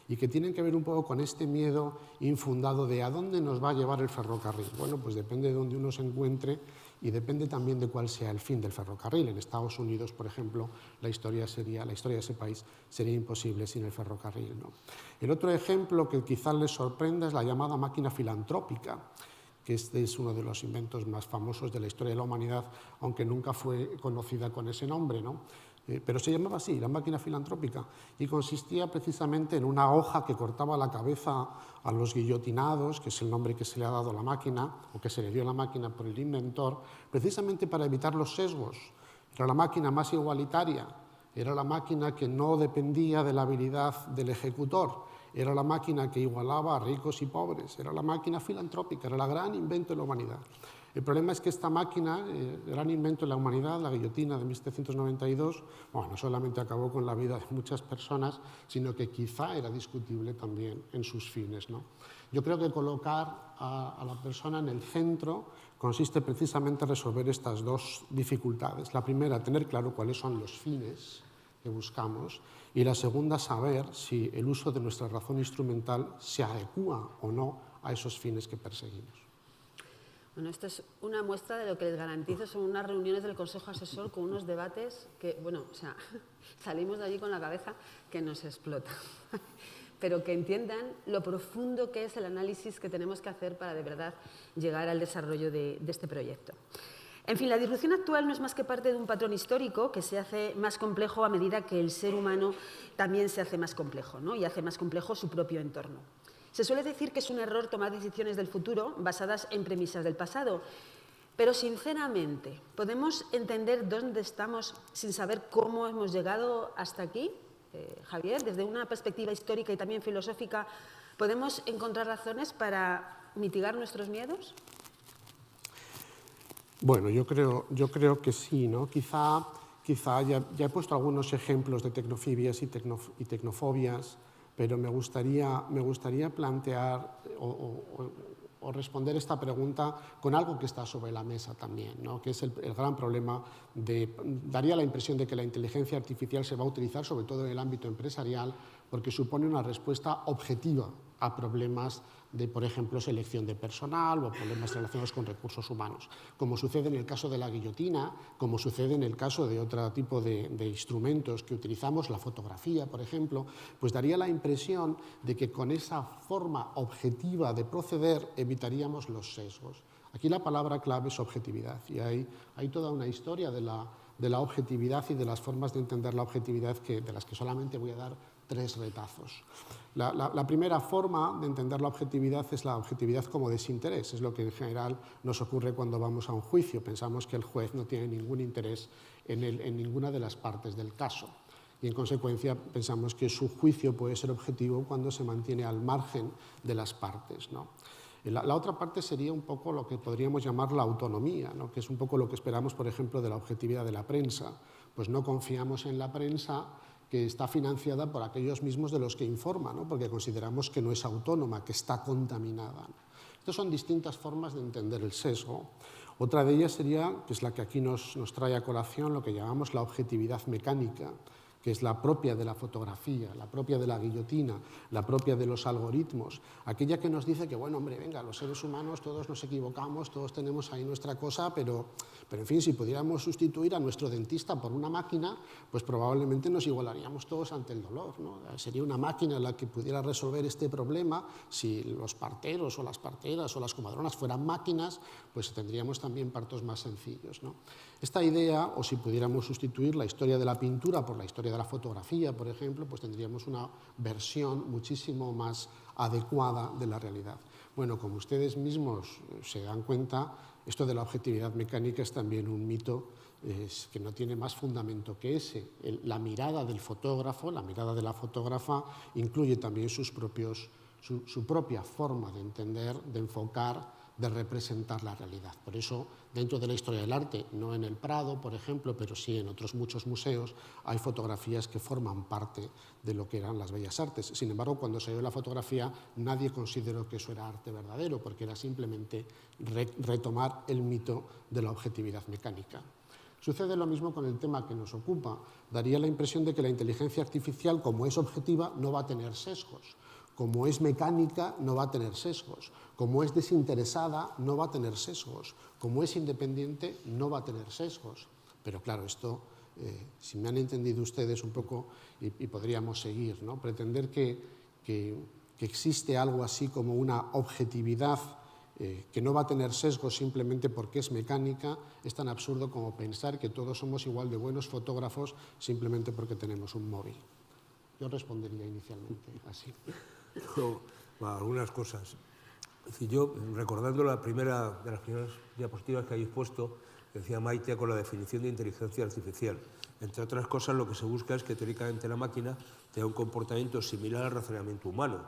y que tienen que ver un poco con este miedo infundado de ¿a dónde nos va a llevar el ferrocarril? Bueno, pues depende de dónde uno se encuentre y depende también de cuál sea el fin del ferrocarril. En Estados Unidos, por ejemplo, la historia de ese país sería imposible sin el ferrocarril, ¿no? El otro ejemplo que quizás les sorprenda es la llamada máquina filantrópica, que este es uno de los inventos más famosos de la historia de la humanidad, aunque nunca fue conocida con ese nombre, ¿no? Pero se llamaba así, la máquina filantrópica, y consistía precisamente en una hoja que cortaba la cabeza a los guillotinados, que es el nombre que se le ha dado a la máquina, o que se le dio a la máquina por el inventor, precisamente para evitar los sesgos. Era la máquina más igualitaria, era la máquina que no dependía de la habilidad del ejecutor, era la máquina que igualaba a ricos y pobres, era la máquina filantrópica, era el gran invento de la humanidad. El problema es que esta máquina, gran invento de la humanidad, la guillotina de 1792, bueno, no solamente acabó con la vida de muchas personas, sino que quizá era discutible también en sus fines, ¿no? Yo creo que colocar a la persona en el centro consiste precisamente en resolver estas dos dificultades. La primera, tener claro cuáles son los fines que buscamos, y la segunda, saber si el uso de nuestra razón instrumental se adecúa o no a esos fines que perseguimos. Bueno, esto es una muestra de lo que les garantizo, son unas reuniones del Consejo Asesor con unos debates que, bueno, o sea, salimos de allí con la cabeza que nos explota. Pero que entiendan lo profundo que es el análisis que tenemos que hacer para de verdad llegar al desarrollo de este proyecto. En fin, la disrupción actual no es más que parte de un patrón histórico que se hace más complejo a medida que el ser humano también se hace más complejo, ¿no? Y hace más complejo su propio entorno. Se suele decir que es un error tomar decisiones del futuro basadas en premisas del pasado, pero sinceramente, ¿podemos entender dónde estamos sin saber cómo hemos llegado hasta aquí? Javier, desde una perspectiva histórica y también filosófica, ¿podemos encontrar razones para mitigar nuestros miedos? Bueno, yo creo que sí, ¿no? Quizá ya he puesto algunos ejemplos de tecnofibias y tecnofobias, pero me gustaría plantear o responder esta pregunta con algo que está sobre la mesa también, ¿no? Que es el gran problema daría la impresión de que la inteligencia artificial se va a utilizar sobre todo en el ámbito empresarial porque supone una respuesta objetiva a problemas de, por ejemplo, selección de personal o problemas relacionados con recursos humanos, como sucede en el caso de la guillotina, como sucede en el caso de otro tipo de instrumentos que utilizamos, la fotografía, por ejemplo, pues daría la impresión de que con esa forma objetiva de proceder evitaríamos los sesgos. Aquí la palabra clave es objetividad y hay toda una historia de la objetividad y de las formas de entender la objetividad de las que solamente voy a dar 3 retazos. La primera forma de entender la objetividad es la objetividad como desinterés. Es lo que en general nos ocurre cuando vamos a un juicio. Pensamos que el juez no tiene ningún interés en ninguna de las partes del caso. Y en consecuencia pensamos que su juicio puede ser objetivo cuando se mantiene al margen de las partes, ¿no? La otra parte sería un poco lo que podríamos llamar la autonomía, ¿no? Que es un poco lo que esperamos, por ejemplo, de la objetividad de la prensa. Pues no confiamos en la prensa que está financiada por aquellos mismos de los que informa, ¿no? Porque consideramos que no es autónoma, que está contaminada, ¿no? Estas son distintas formas de entender el sesgo. Otra de ellas sería, que es la que aquí nos trae a colación, lo que llamamos la objetividad mecánica, que es la propia de la fotografía, la propia de la guillotina, la propia de los algoritmos, aquella que nos dice que, bueno, hombre, venga, los seres humanos todos nos equivocamos, todos tenemos ahí nuestra cosa, pero en fin, si pudiéramos sustituir a nuestro dentista por una máquina, pues probablemente nos igualaríamos todos ante el dolor, ¿no? Sería una máquina la que pudiera resolver este problema. Si los parteros o las parteras o las comadronas fueran máquinas, pues tendríamos también partos más sencillos, ¿no? Esta idea, o si pudiéramos sustituir la historia de la pintura por la historia de la fotografía, por ejemplo, pues tendríamos una versión muchísimo más adecuada de la realidad. Bueno, como ustedes mismos se dan cuenta, esto de la objetividad mecánica es también un mito que no tiene más fundamento que ese. La mirada del fotógrafo, la mirada de la fotógrafa, incluye también su propia forma de entender, de enfocar, de representar la realidad. Por eso, dentro de la historia del arte, no en el Prado, por ejemplo, pero sí en otros muchos museos, hay fotografías que forman parte de lo que eran las bellas artes. Sin embargo, cuando salió la fotografía, nadie consideró que eso era arte verdadero, porque era simplemente retomar el mito de la objetividad mecánica. Sucede lo mismo con el tema que nos ocupa. Daría la impresión de que la inteligencia artificial, como es objetiva, no va a tener sesgos. Como es mecánica, no va a tener sesgos. Como es desinteresada, no va a tener sesgos. Como es independiente, no va a tener sesgos. Pero claro, esto, si me han entendido ustedes un poco, y podríamos seguir, ¿no? Pretender que existe algo así como una objetividad que no va a tener sesgos simplemente porque es mecánica, es tan absurdo como pensar que todos somos igual de buenos fotógrafos simplemente porque tenemos un móvil. Yo respondería inicialmente así. Algunas cosas. Es decir, yo, recordando la primera de las primeras diapositivas que habéis puesto, decía Maite con la definición de inteligencia artificial. Entre otras cosas, lo que se busca es que teóricamente la máquina tenga un comportamiento similar al razonamiento humano.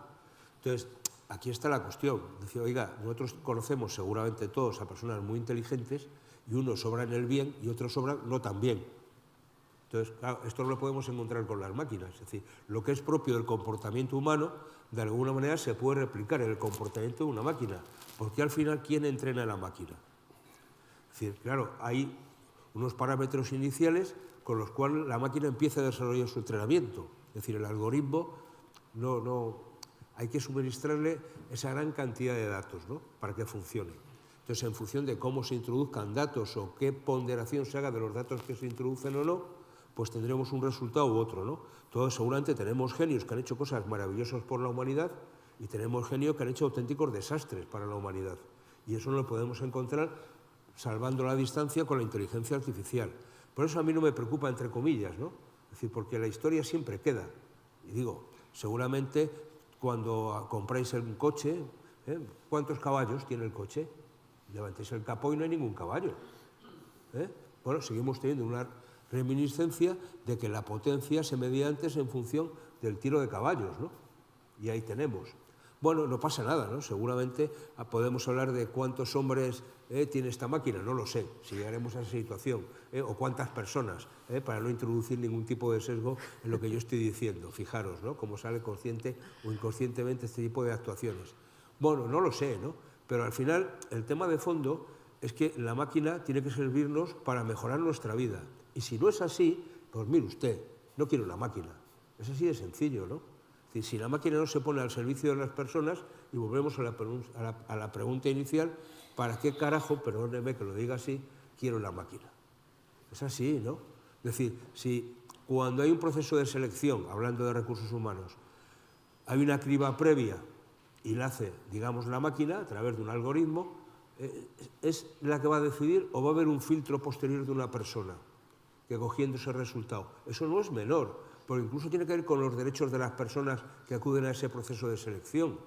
Entonces, aquí está la cuestión. Dice, oiga, nosotros conocemos seguramente todos a personas muy inteligentes y unos sobran el bien y otros sobran no tan bien. Entonces, claro, esto no lo podemos encontrar con las máquinas. Es decir, lo que es propio del comportamiento humano, de alguna manera se puede replicar en el comportamiento de una máquina. Porque al final, ¿quién entrena a la máquina? Es decir, claro, hay unos parámetros iniciales con los cuales la máquina empieza a desarrollar su entrenamiento. Es decir, el algoritmo hay que suministrarle esa gran cantidad de datos, ¿no?, para que funcione. Entonces, en función de cómo se introduzcan datos o qué ponderación se haga de los datos que se introducen o no, pues tendremos un resultado u otro, ¿no? Todos seguramente tenemos genios que han hecho cosas maravillosas por la humanidad y tenemos genios que han hecho auténticos desastres para la humanidad. Y eso no lo podemos encontrar salvando la distancia con la inteligencia artificial. Por eso a mí no me preocupa, entre comillas, ¿no? Es decir, porque la historia siempre queda. Y digo, seguramente cuando compráis un coche, ¿cuántos caballos tiene el coche? Levantéis el capó y no hay ningún caballo. Bueno, seguimos teniendo una reminiscencia de que la potencia se medía antes en función del tiro de caballos, ¿no? Y ahí tenemos. Bueno, no pasa nada, ¿no? Seguramente podemos hablar de cuántos hombres tiene esta máquina, no lo sé, si llegaremos a esa situación, o cuántas personas, para no introducir ningún tipo de sesgo en lo que yo estoy diciendo. Fijaros, ¿no?, cómo sale consciente o inconscientemente este tipo de actuaciones. Bueno, no lo sé, ¿no? Pero al final el tema de fondo es que la máquina tiene que servirnos para mejorar nuestra vida. Y si no es así, pues mire usted, no quiere una máquina. Es así de sencillo, ¿no? Es decir, si la máquina no se pone al servicio de las personas, y volvemos a la pregunta inicial, ¿para qué carajo, perdóneme que lo diga así, quiero la máquina? Es así, ¿no? Es decir, si cuando hay un proceso de selección, hablando de recursos humanos, hay una criba previa y la hace, digamos, la máquina a través de un algoritmo, es la que va a decidir, o va a haber un filtro posterior de una persona que cogiendo ese resultado. Eso no es menor, porque incluso tiene que ver con los derechos de las personas que acuden a ese proceso de selección.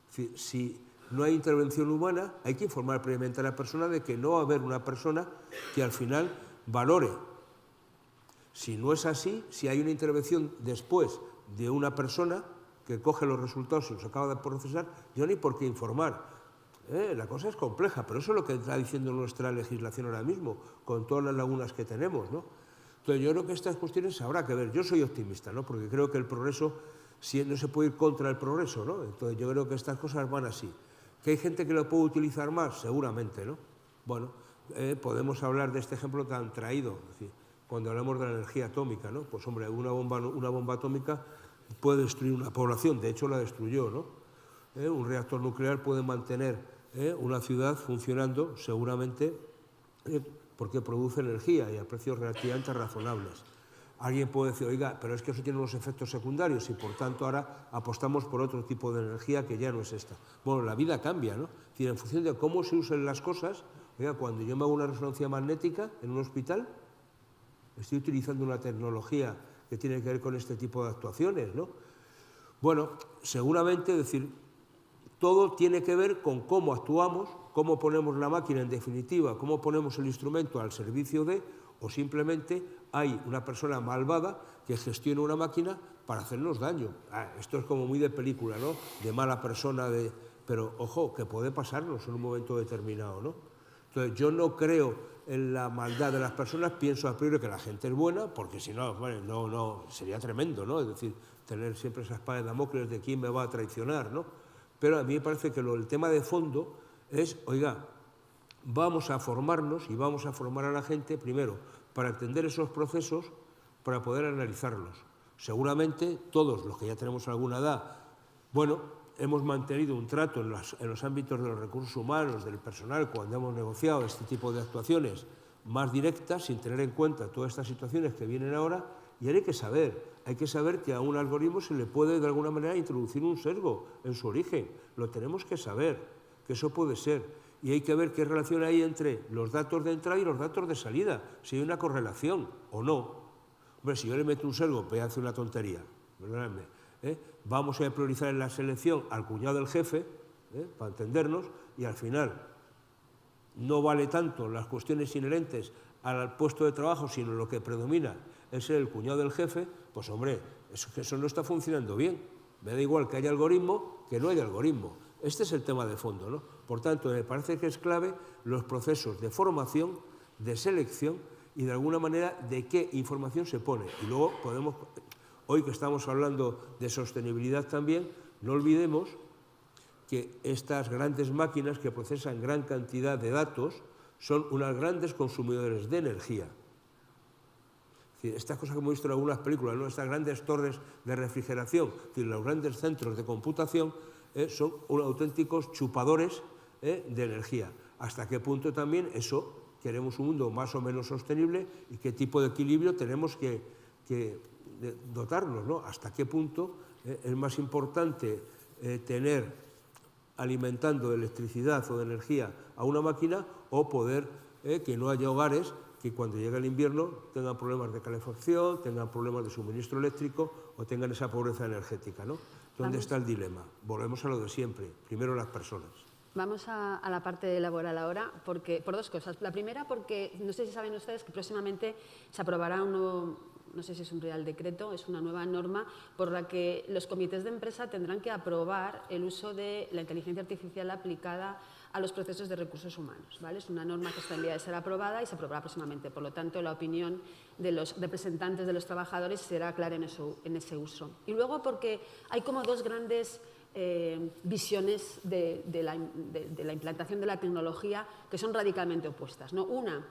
Es decir, si no hay intervención humana, hay que informar previamente a la persona de que no va a haber una persona que al final valore. Si no es así, si hay una intervención después de una persona que coge los resultados y los acaba de procesar, yo ni por qué informar. La cosa es compleja, pero eso es lo que está diciendo nuestra legislación ahora mismo, con todas las lagunas que tenemos, ¿no? Entonces, yo creo que estas cuestiones habrá que ver. Yo soy optimista, ¿no?, porque creo que el progreso, no se puede ir contra el progreso, ¿no? Entonces, yo creo que estas cosas van así. ¿Que hay gente que lo puede utilizar más? Seguramente, ¿no? Bueno, podemos hablar de este ejemplo tan traído, es decir, cuando hablamos de la energía atómica, ¿no? Pues, hombre, una bomba atómica puede destruir una población, de hecho la destruyó, ¿no? Un reactor nuclear puede mantener una ciudad funcionando, seguramente, porque produce energía y a precios relativamente razonables. Alguien puede decir, oiga, pero es que eso tiene unos efectos secundarios y por tanto ahora apostamos por otro tipo de energía que ya no es esta. Bueno, la vida cambia, ¿no? Es decir, en función de cómo se usen las cosas, oiga, cuando yo me hago una resonancia magnética en un hospital, estoy utilizando una tecnología que tiene que ver con este tipo de actuaciones, ¿no? Bueno, seguramente, decir, todo tiene que ver con cómo actuamos, cómo ponemos la máquina en definitiva, cómo ponemos el instrumento al servicio de, o simplemente hay una persona malvada que gestiona una máquina para hacernos daño. Esto es como muy de película, ¿no? De mala persona, pero ojo, que puede pasarnos en un momento determinado, ¿no? Entonces, yo no creo en la maldad de las personas, pienso a priori que la gente es buena, porque si no, bueno, no, sería tremendo, ¿no? Es decir, tener siempre esa espada de Damocles de quién me va a traicionar, ¿no? Pero a mí me parece que el tema de fondo es, oiga, vamos a formarnos y vamos a formar a la gente, primero, para entender esos procesos, para poder analizarlos. Seguramente todos los que ya tenemos alguna edad, bueno, hemos mantenido un trato en los ámbitos de los recursos humanos, del personal, cuando hemos negociado este tipo de actuaciones más directas, sin tener en cuenta todas estas situaciones que vienen ahora, y hay que saber que a un algoritmo se le puede de alguna manera introducir un sesgo en su origen. Lo tenemos que saber, que eso puede ser. Y hay que ver qué relación hay entre los datos de entrada y los datos de salida, si hay una correlación o no. Hombre, si yo le meto un sesgo, voy a hacer una tontería, perdóname, vamos a priorizar en la selección al cuñado del jefe, para entendernos, y al final no vale tanto las cuestiones inherentes al puesto de trabajo, sino lo que predomina es el cuñado del jefe, pues hombre, eso no está funcionando bien. Me da igual que haya algoritmo que no haya algoritmo. Este es el tema de fondo, ¿no? Por tanto, me parece que es clave los procesos de formación, de selección y de alguna manera de qué información se pone. Y luego podemos, hoy que estamos hablando de sostenibilidad también, no olvidemos que estas grandes máquinas que procesan gran cantidad de datos son unas grandes consumidores de energía. Es decir, estas cosas que hemos visto en algunas películas, ¿no? Estas grandes torres de refrigeración, es decir, los grandes centros de computación son unos auténticos chupadores de energía. ¿Hasta qué punto también eso queremos un mundo más o menos sostenible y qué tipo de equilibrio tenemos que dotarnos, ¿no? ¿Hasta qué punto es más importante tener alimentando de electricidad o de energía a una máquina o poder que no haya hogares que cuando llegue el invierno tengan problemas de calefacción, tengan problemas de suministro eléctrico o tengan esa pobreza energética, ¿no? ¿Dónde está el dilema? Volvemos a lo de siempre, primero las personas. Vamos a la parte laboral ahora, por dos cosas. La primera, porque no sé si saben ustedes que próximamente se aprobará un nuevo, no sé si es un real decreto, es una nueva norma por la que los comités de empresa tendrán que aprobar el uso de la inteligencia artificial aplicada a los procesos de recursos humanos, ¿vale? Es una norma que está en vía de ser aprobada y se aprobará próximamente. Por lo tanto, la opinión de los representantes de los trabajadores será clara en ese uso. Y luego porque hay como dos grandes visiones de la implantación de la tecnología que son radicalmente opuestas, ¿no? Una,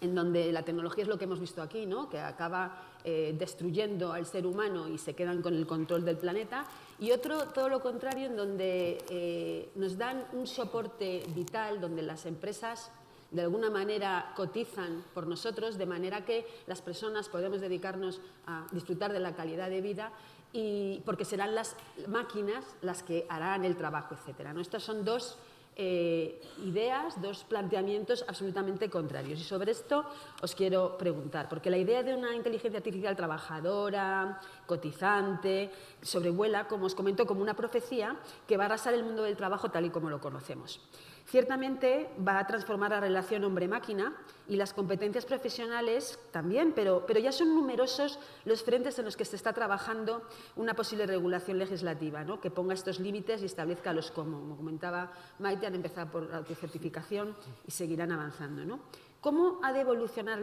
en donde la tecnología es lo que hemos visto aquí, ¿no? Que acaba destruyendo al ser humano y se quedan con el control del planeta, y otro, todo lo contrario, en donde nos dan un soporte vital, donde las empresas de alguna manera cotizan por nosotros, de manera que las personas podemos dedicarnos a disfrutar de la calidad de vida, y porque serán las máquinas las que harán el trabajo, etcétera, ¿no? Estas son dos ideas, dos planteamientos absolutamente contrarios. Y sobre esto os quiero preguntar, porque la idea de una inteligencia artificial trabajadora, cotizante, sobrevuela, como os comento, como una profecía que va a arrasar el mundo del trabajo tal y como lo conocemos. Ciertamente va a transformar la relación hombre-máquina y las competencias profesionales también, pero ya son numerosos los frentes en los que se está trabajando una posible regulación legislativa, ¿no? Que ponga estos límites y establezca los cómo. Como comentaba Maite, han empezado por la autocertificación y seguirán avanzando, ¿no? ¿Cómo ha de evolucionar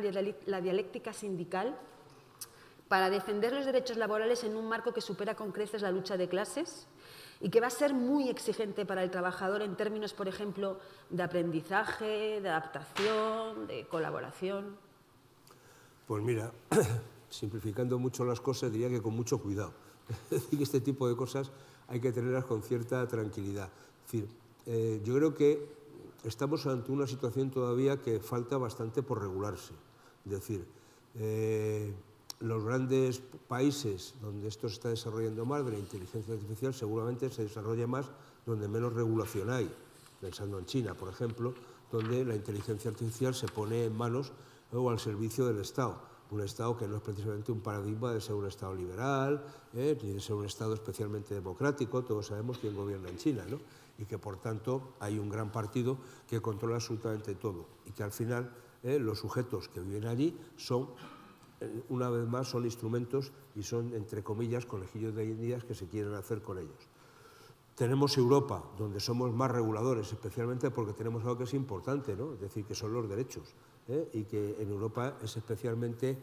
la dialéctica sindical para defender los derechos laborales en un marco que supera con creces la lucha de clases y que va a ser muy exigente para el trabajador en términos, por ejemplo, de aprendizaje, de adaptación, de colaboración? Pues mira, simplificando mucho las cosas, diría que con mucho cuidado. Es decir, que este tipo de cosas hay que tenerlas con cierta tranquilidad. Es decir, yo creo que estamos ante una situación todavía que falta bastante por regularse. Es decir, los grandes países donde esto se está desarrollando más de la inteligencia artificial seguramente se desarrolla más donde menos regulación hay. Pensando en China, por ejemplo, donde la inteligencia artificial se pone en manos o al servicio del Estado. Un Estado que no es precisamente un paradigma de ser un Estado liberal, ni de ser un Estado especialmente democrático. Todos sabemos quién gobierna en China, ¿no? Y que, por tanto, hay un gran partido que controla absolutamente todo. Y que, al final, los sujetos que viven allí son, una vez más, son instrumentos y son, entre comillas, conejillos de indias que se quieren hacer con ellos. Tenemos Europa, donde somos más reguladores, especialmente porque tenemos algo que es importante, ¿no? Es decir, que son los derechos, y que en Europa es especialmente,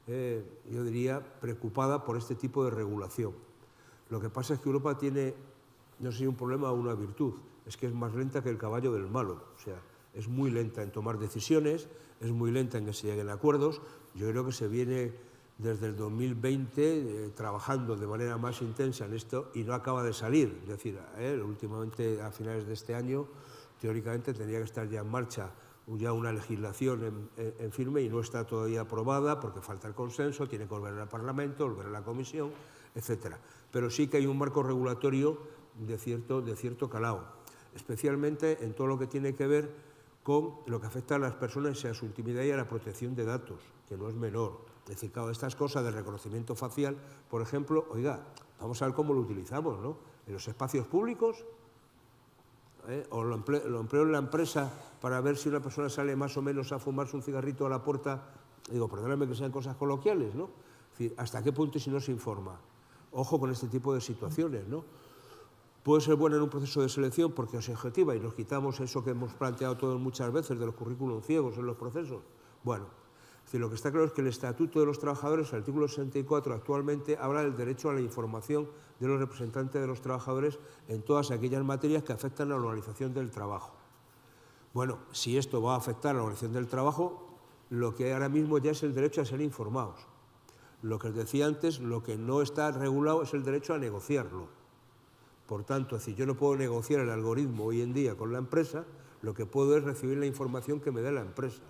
yo diría, preocupada por este tipo de regulación. Lo que pasa es que Europa tiene, no sé si un problema o una virtud, es que es más lenta que el caballo del malo, o sea, es muy lenta en tomar decisiones, es muy lenta en que se lleguen a acuerdos. Yo creo que se viene desde el 2020 trabajando de manera más intensa en esto y no acaba de salir. Es decir, últimamente a finales de este año, teóricamente tendría que estar ya en marcha ya una legislación en firme y no está todavía aprobada porque falta el consenso, tiene que volver al Parlamento, volver a la Comisión, etcétera. Pero sí que hay un marco regulatorio de cierto calado, especialmente en todo lo que tiene que ver con lo que afecta a las personas y a su intimidad y a la protección de datos, que no es menor. Es decir, claro, estas cosas de reconocimiento facial, por ejemplo, oiga, vamos a ver cómo lo utilizamos, ¿no? En los espacios públicos, o lo empleo en la empresa para ver si una persona sale más o menos a fumarse un cigarrito a la puerta. Digo, perdóname que sean cosas coloquiales, ¿no? Es decir, ¿hasta qué punto si no se informa? ojo con este tipo de situaciones, ¿no? Puede ser buena en un proceso de selección porque es objetiva y nos quitamos eso que hemos planteado todos muchas veces de los currículum ciegos en los procesos. Bueno, es decir, lo que está claro es que el Estatuto de los Trabajadores, el artículo 64, actualmente habla del derecho a la información de los representantes de los trabajadores en todas aquellas materias que afectan a la organización del trabajo. Bueno, si esto va a afectar a la organización del trabajo, lo que hay ahora mismo ya es el derecho a ser informados. Lo que os decía antes, lo que no está regulado es el derecho a negociarlo. Por tanto, si yo no puedo negociar el algoritmo hoy en día con la empresa, lo que puedo es recibir la información que me da la empresa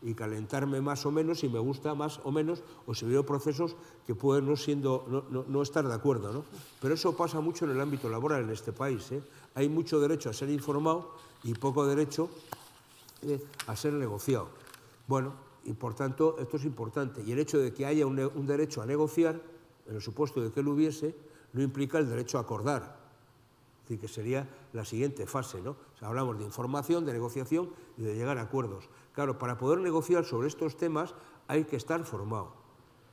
y calentarme más o menos si me gusta más o menos, o si veo procesos que pueden no estar de acuerdo, ¿no? Pero eso pasa mucho en el ámbito laboral en este país, ¿eh? Hay mucho derecho a ser informado y poco derecho a ser negociado. Bueno, y por tanto esto es importante. Y el hecho de que haya un derecho a negociar, en el supuesto de que lo hubiese, no implica el derecho a acordar. Es decir, que sería la siguiente fase, ¿no? O sea, hablamos de información, de negociación y de llegar a acuerdos. Claro, para poder negociar sobre estos temas hay que estar formado.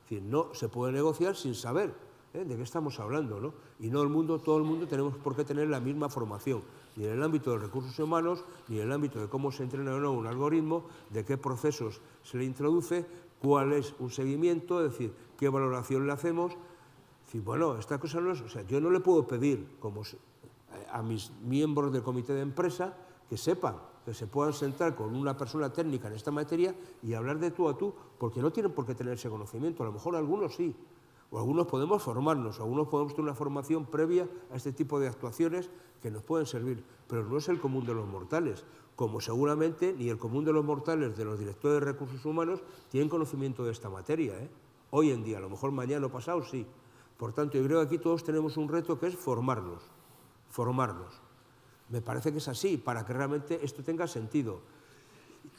Es decir, no se puede negociar sin saber de qué estamos hablando, ¿no? Y no todo el mundo tenemos por qué tener la misma formación, ni en el ámbito de recursos humanos, ni en el ámbito de cómo se entrena o no un algoritmo, de qué procesos se le introduce, cuál es un seguimiento, es decir, qué valoración le hacemos. Es decir, bueno, esta cosa no es... O sea, yo no le puedo pedir a mis miembros del comité de empresa que sepan, que se puedan sentar con una persona técnica en esta materia y hablar de tú a tú, porque no tienen por qué tener ese conocimiento. A lo mejor algunos sí, o algunos podemos formarnos, o algunos podemos tener una formación previa a este tipo de actuaciones que nos pueden servir, pero no es el común de los mortales, como seguramente ni el común de los mortales de los directores de recursos humanos tienen conocimiento de esta materia, ¿eh? Hoy en día, a lo mejor mañana o pasado sí. Por tanto, yo creo que aquí todos tenemos un reto que es formarnos. Me parece que es así, para que realmente esto tenga sentido.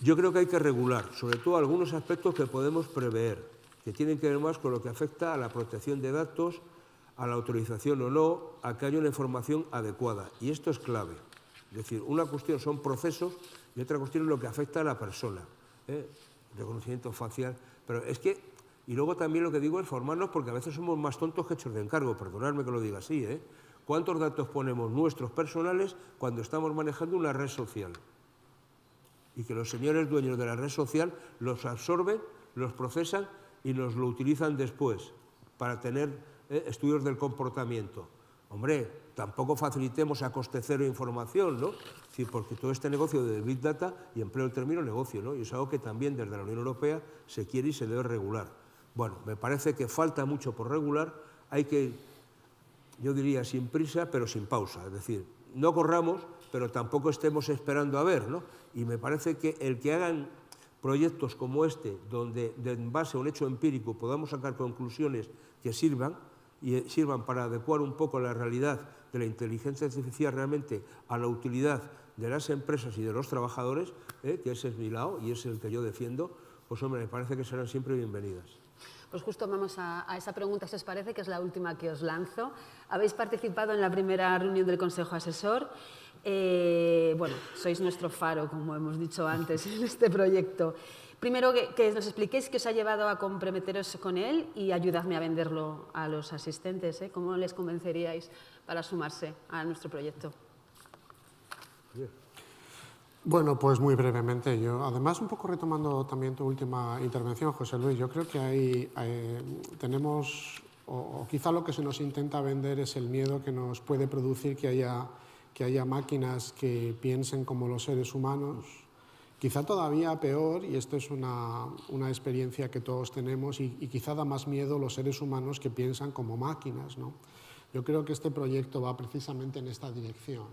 Yo creo que hay que regular, sobre todo algunos aspectos que podemos prever, que tienen que ver más con lo que afecta a la protección de datos, a la autorización o no, a que haya una información adecuada. Y esto es clave. Es decir, una cuestión son procesos y otra cuestión es lo que afecta a la persona. Reconocimiento facial. Pero es que, y luego también lo que digo es formarnos, porque a veces somos más tontos que hechos de encargo, perdonadme que lo diga así, ¿eh? ¿Cuántos datos ponemos nuestros personales cuando estamos manejando una red social? Y que los señores dueños de la red social los absorben, los procesan y nos lo utilizan después para tener estudios del comportamiento. Hombre, tampoco facilitemos a coste cero información, ¿no? Sí, porque todo este negocio de Big Data, y empleo el término negocio, ¿no? Y es algo que también desde la Unión Europea se quiere y se debe regular. Bueno, me parece que falta mucho por regular, hay que... Yo diría sin prisa, pero sin pausa. Es decir, no corramos, pero tampoco estemos esperando a ver, ¿no? Y me parece que el que hagan proyectos como este, donde en base a un hecho empírico podamos sacar conclusiones que sirvan para adecuar un poco la realidad de la inteligencia artificial realmente a la utilidad de las empresas y de los trabajadores, que ese es mi lado y es el que yo defiendo, pues hombre, me parece que serán siempre bienvenidas. Pues justo vamos a esa pregunta, si os parece, que es la última que os lanzo. Habéis participado en la primera reunión del Consejo Asesor. Bueno, sois nuestro faro, como hemos dicho antes, en este proyecto. Primero, que nos expliquéis qué os ha llevado a comprometeros con él y ayudadme a venderlo a los asistentes. ¿Cómo les convenceríais para sumarse a nuestro proyecto? Bueno, pues muy brevemente. Yo, además, un poco retomando también tu última intervención, José Luis, yo creo que tenemos, o quizá lo que se nos intenta vender es el miedo que nos puede producir que haya máquinas que piensen como los seres humanos. Quizá todavía peor, y esto es una experiencia que todos tenemos, y quizá da más miedo los seres humanos que piensan como máquinas, ¿no? Yo creo que este proyecto va precisamente en esta dirección,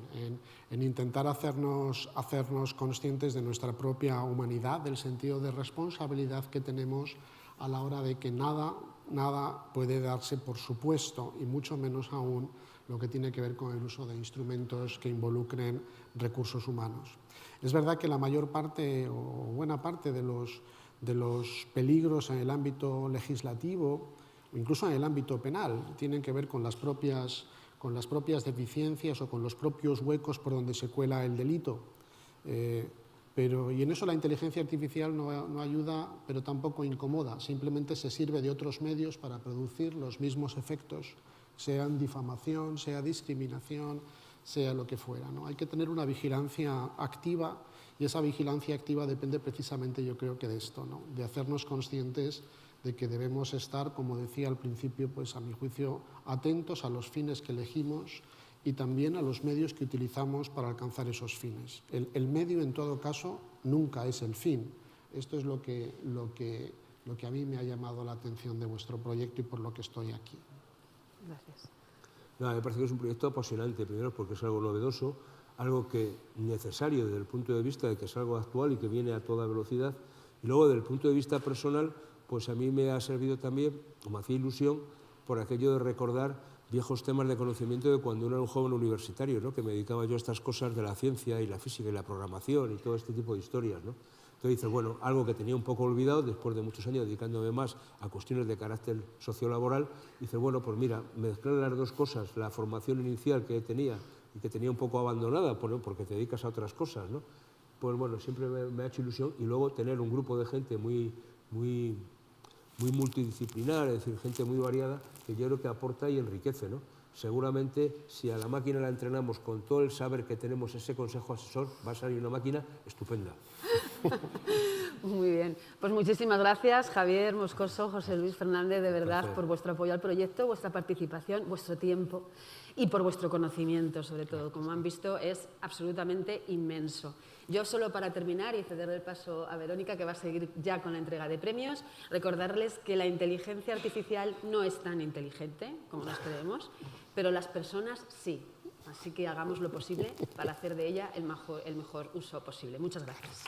en intentar hacernos conscientes de nuestra propia humanidad, del sentido de responsabilidad que tenemos a la hora de que nada puede darse por supuesto, y mucho menos aún lo que tiene que ver con el uso de instrumentos que involucren recursos humanos. Es verdad que la mayor parte o buena parte de los peligros en el ámbito legislativo, o incluso en el ámbito penal, tienen que ver con las propias deficiencias o con los propios huecos por donde se cuela el delito. Y en eso la inteligencia artificial no ayuda, pero tampoco incomoda. Simplemente se sirve de otros medios para producir los mismos efectos sea en difamación, sea discriminación, sea lo que fuera, ¿no? Hay que tener una vigilancia activa y esa vigilancia activa depende precisamente, yo creo, que de esto, ¿no? De hacernos conscientes de que debemos estar, como decía al principio, pues a mi juicio, atentos a los fines que elegimos y también a los medios que utilizamos para alcanzar esos fines. El medio, en todo caso, nunca es el fin. Esto es lo que a mí me ha llamado la atención de vuestro proyecto y por lo que estoy aquí. Gracias. No, me parece que es un proyecto apasionante, primero porque es algo novedoso, algo que necesario desde el punto de vista de que es algo actual y que viene a toda velocidad, y luego desde el punto de vista personal, pues a mí me ha servido también, como hacía ilusión, por aquello de recordar viejos temas de conocimiento de cuando uno era un joven universitario, ¿no? Que me dedicaba yo a estas cosas de la ciencia y la física y la programación y todo este tipo de historias, ¿no? Entonces dices, bueno, algo que tenía un poco olvidado después de muchos años dedicándome más a cuestiones de carácter sociolaboral, dices, bueno, pues mira, mezclar las dos cosas, la formación inicial que tenía y que tenía un poco abandonada porque te dedicas a otras cosas, ¿no? Pues bueno, siempre me ha hecho ilusión, y luego tener un grupo de gente muy multidisciplinar, es decir, gente muy variada, que yo creo que aporta y enriquece, ¿no? Seguramente, si a la máquina la entrenamos con todo el saber que tenemos, ese consejo asesor, va a salir una máquina estupenda. Muy bien. Pues muchísimas gracias, Javier Moscoso, José Luis Fernández, de verdad, por vuestro apoyo al proyecto, vuestra participación, vuestro tiempo y por vuestro conocimiento, sobre todo. Como han visto, es absolutamente inmenso. Yo, solo para terminar y ceder el paso a Verónica, que va a seguir ya con la entrega de premios, recordarles que la inteligencia artificial no es tan inteligente como nos creemos, pero las personas sí. Así que hagamos lo posible para hacer de ella el mejor uso posible. Muchas gracias.